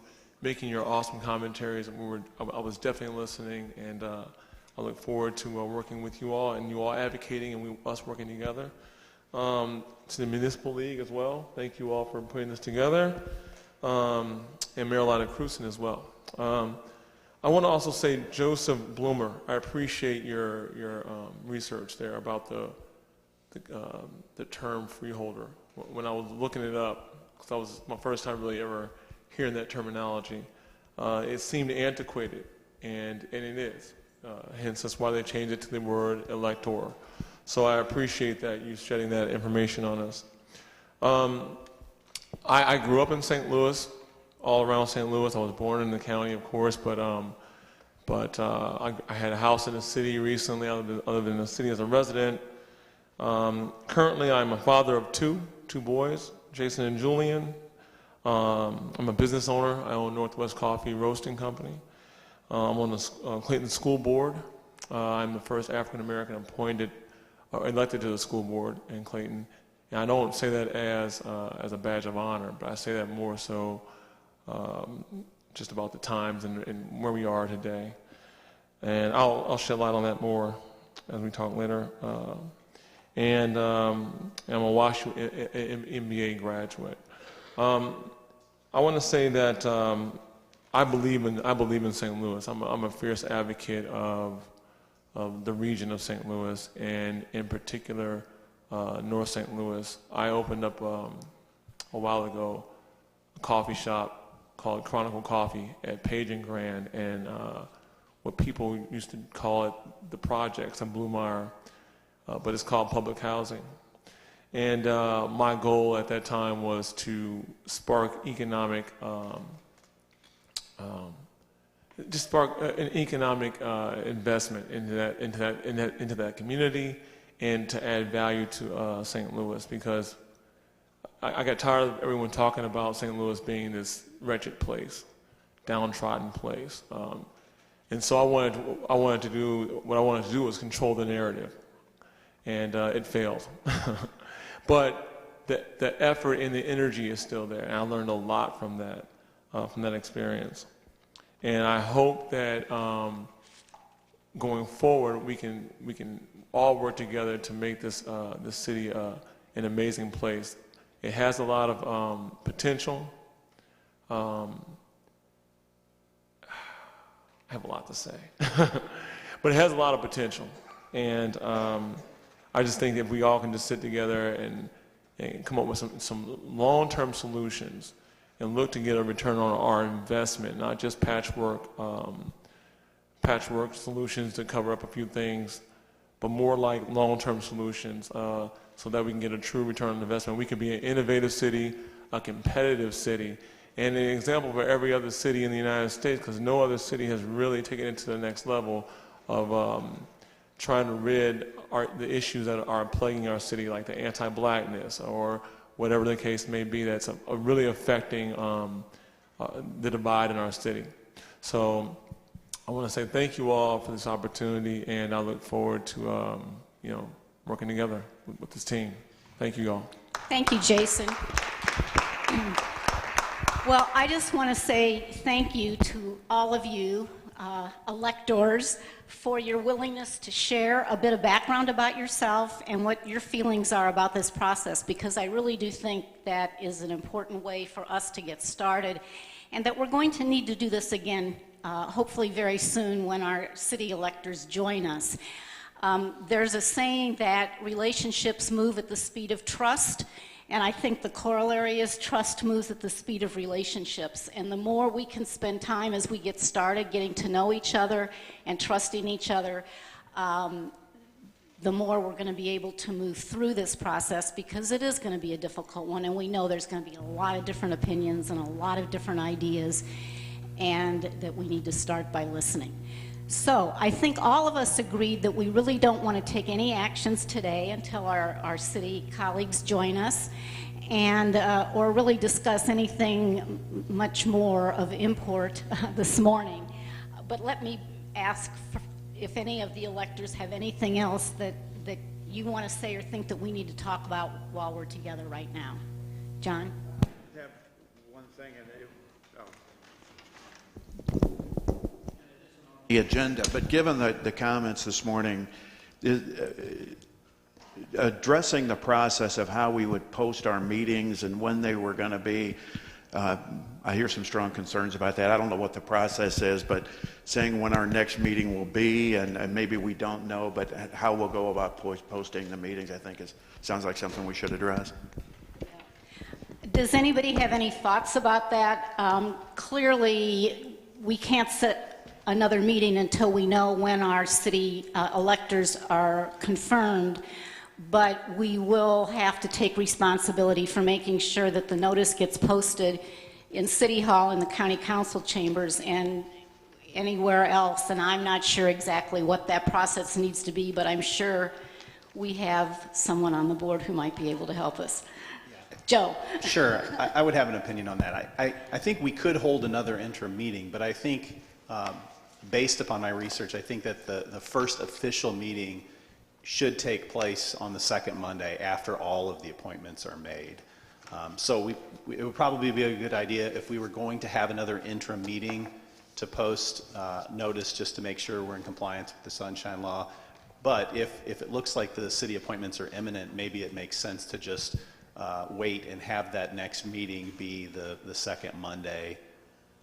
making your awesome commentaries. I was definitely listening, and I look forward to working with you all and you all advocating and us working together. To the Municipal League as well, thank you all for putting this together, and Mayor Lida Krewson as well. I want to also say, Joseph Bloomer, I appreciate your research there about the term freeholder. When I was looking it up, because that was my first time really ever hearing that terminology, it seemed antiquated, and it is. Hence, that's why they changed it to the word elector. So I appreciate that you shedding that information on us. I grew up in St. Louis, all around St. Louis. I was born in the county, of course, but I had a house in the city recently, other than the city as a resident. Currently, I'm a father of two boys, Jason and Julian. I'm a business owner. I own Northwest Coffee Roasting Company. I'm on the Clayton School Board, I'm the first African American appointed or elected to the school board in Clayton. And I don't say that as a badge of honor, but I say that more so just about the times and where we are today. And I'll shed light on that more as we talk later. I'm a WashU MBA graduate. I want to say that I believe in St. Louis. I'm a fierce advocate of the region of St. Louis, and in particular North St. Louis. I opened up a while ago a coffee shop called Chronicle Coffee at Page and Grand, and what people used to call it the projects in Blue Mire, but it's called public housing. And my goal at that time was to spark economic, just spark an economic investment into that community, and to add value to St. Louis, because I got tired of everyone talking about St. Louis being this wretched place, downtrodden place, and so I wanted to do what I wanted to do was control the narrative, and it failed. But the effort and the energy is still there, and I learned a lot from that experience. And I hope that going forward we can all work together to make this city an amazing place. It has a lot of potential. I have a lot to say, but it has a lot of potential, and I just think if we all can just sit together and come up with some long-term solutions and look to get a return on our investment, not just patchwork solutions to cover up a few things, but more like long-term solutions so that we can get a true return on investment. We can be an innovative city, a competitive city, and an example for every other city in the United States, because no other city has really taken it to the next level of trying to rid the issues that are plaguing our city, like the anti-blackness or whatever the case may be, that's really affecting the divide in our city. So I want to say thank you all for this opportunity, and I look forward to working together with this team. Thank you all. Thank you, Jason. Well, I just want to say thank you to all of you electors for your willingness to share a bit of background about yourself and what your feelings are about this process, because I really do think that is an important way for us to get started, and that we're going to need to do this again hopefully very soon when our city electors join us. There's a saying that relationships move at the speed of trust, and I think the corollary is trust moves at the speed of relationships. And the more we can spend time as we get started getting to know each other and trusting each other, the more we're going to be able to move through this process, because it is going to be a difficult one, and we know there's going to be a lot of different opinions and a lot of different ideas, and that we need to start by listening. So I think all of us agreed that we really don't want to take any actions today until our city colleagues join us, and or really discuss anything much more of import this morning. But let me ask if any of the electors have anything else that you want to say or think that we need to talk about while we're together right now. John? I have one thing, the agenda, but given the comments this morning, addressing the process of how we would post our meetings and when they were going to be, I hear some strong concerns about that. I don't know what the process is, but saying when our next meeting will be, and maybe we don't know, but how we'll go about posting the meetings, I think sounds like something we should address. Does anybody have any thoughts about that? Clearly, we can't set another meeting until we know when our city electors are confirmed, but we will have to take responsibility for making sure that the notice gets posted in City Hall, in the County Council chambers, and anywhere else. And I'm not sure exactly what that process needs to be, but I'm sure we have someone on the board who might be able to help us. Joe. Sure, I would have an opinion on that. I think we could hold another interim meeting, but I think based upon my research, I think that the first official meeting should take place on the second Monday after all of the appointments are made. So it would probably be a good idea if we were going to have another interim meeting to post notice just to make sure we're in compliance with the Sunshine Law. But if it looks like the city appointments are imminent, maybe it makes sense to just wait and have that next meeting be the second Monday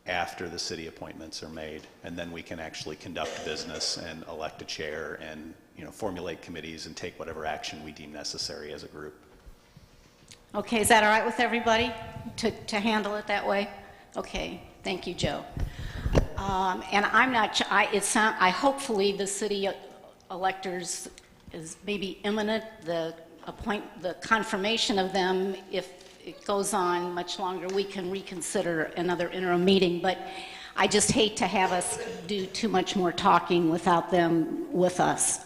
after the city appointments are made, and then we can actually conduct business and elect a chair and formulate committees and take whatever action we deem necessary as a group. Okay, is that all right with everybody to handle it that way? Okay, thank you, Joe. And I'm not, I hopefully the city electors is maybe imminent, the confirmation of them. If it goes on much longer, we can reconsider another interim meeting, but I just hate to have us do too much more talking without them with us.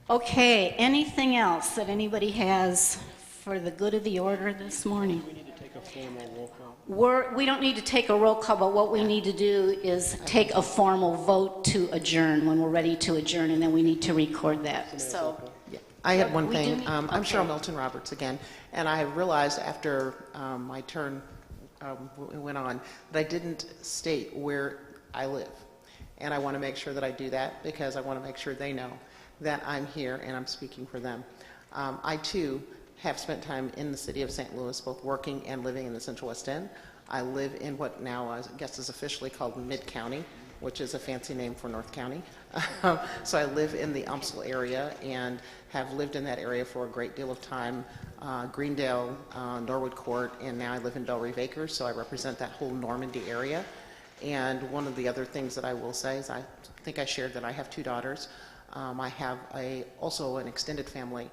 Okay, anything else that anybody has for the good of the order this morning? We need to take a formal roll call. We don't need to take a roll call, but what we need to do is take a formal vote to adjourn when we're ready to adjourn, and then we need to record that. So, I had one thing. need- I'm okay. Cheryl Milton Roberts again, and I realized after my turn went on that I didn't state where I live. And I want to make sure that I do that because I want to make sure they know that I'm here and I'm speaking for them. I, too, have spent time in the city of St. Louis, both working and living in the Central West End. I live in what now I guess is officially called Mid-County, which is a fancy name for North County. So I live in the UMSL area and have lived in that area for a great deal of time. Greendale, Norwood Court, and now I live in Belle Reve Acres, so I represent that whole Normandy area. And one of the other things that I will say is I think I shared that I have 2 daughters. I have also an extended family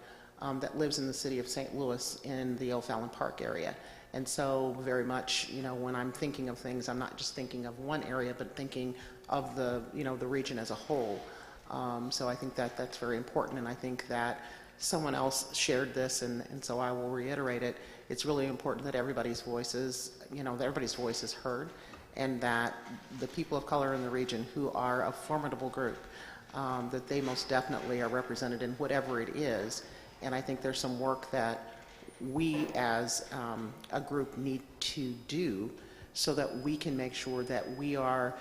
that lives in the city of St. Louis in the O'Fallon Park area. And so very much, when I'm thinking of things, I'm not just thinking of one area, but thinking of the region as a whole. So I think that that's very important, and I think that someone else shared this, and so I will reiterate it. It's really important that everybody's voices, everybody's voice is heard, and that the people of color in the region, who are a formidable group, that they most definitely are represented in whatever it is. And I think there's some work that we as a group need to do so that we can make sure that we are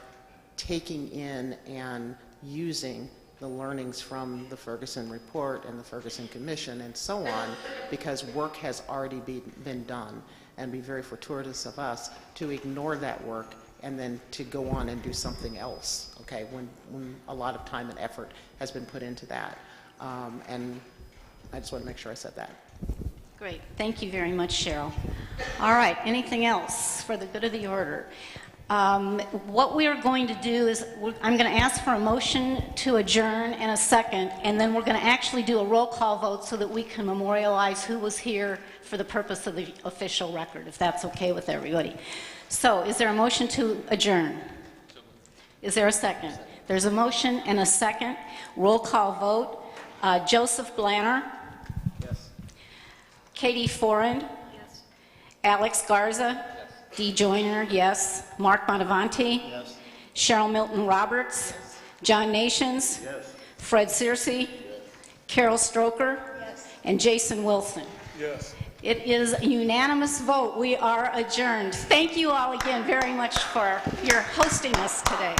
taking in and using the learnings from the Ferguson report and the Ferguson Commission and so on, because work has already been done, and be very fortuitous of us to ignore that work and then to go on and do something else, okay, when a lot of time and effort has been put into that. And I just want to make sure I said that. Great. Thank you very much, Cheryl. All right. Anything else for the good of the order? What we are going to do is I'm going to ask for a motion to adjourn in a second, and then we're going to actually do a roll call vote so that we can memorialize who was here for the purpose of the official record, if that's okay with everybody. So is there a motion to adjourn? Is there a second? There's a motion and a second. Roll call vote. Joseph Blanner. Yes. Katie Foran. Yes. Alex Garza. Yes. Dee Joyner, yes. Mark Montavante. Yes. Cheryl Milton Roberts. Yes. John Nations. Yes. Fred Searcy. Yes. Carol Stroker. Yes. And Jason Wilson. Yes. It is a unanimous vote. We are adjourned. Thank you all again very much for your hosting us today.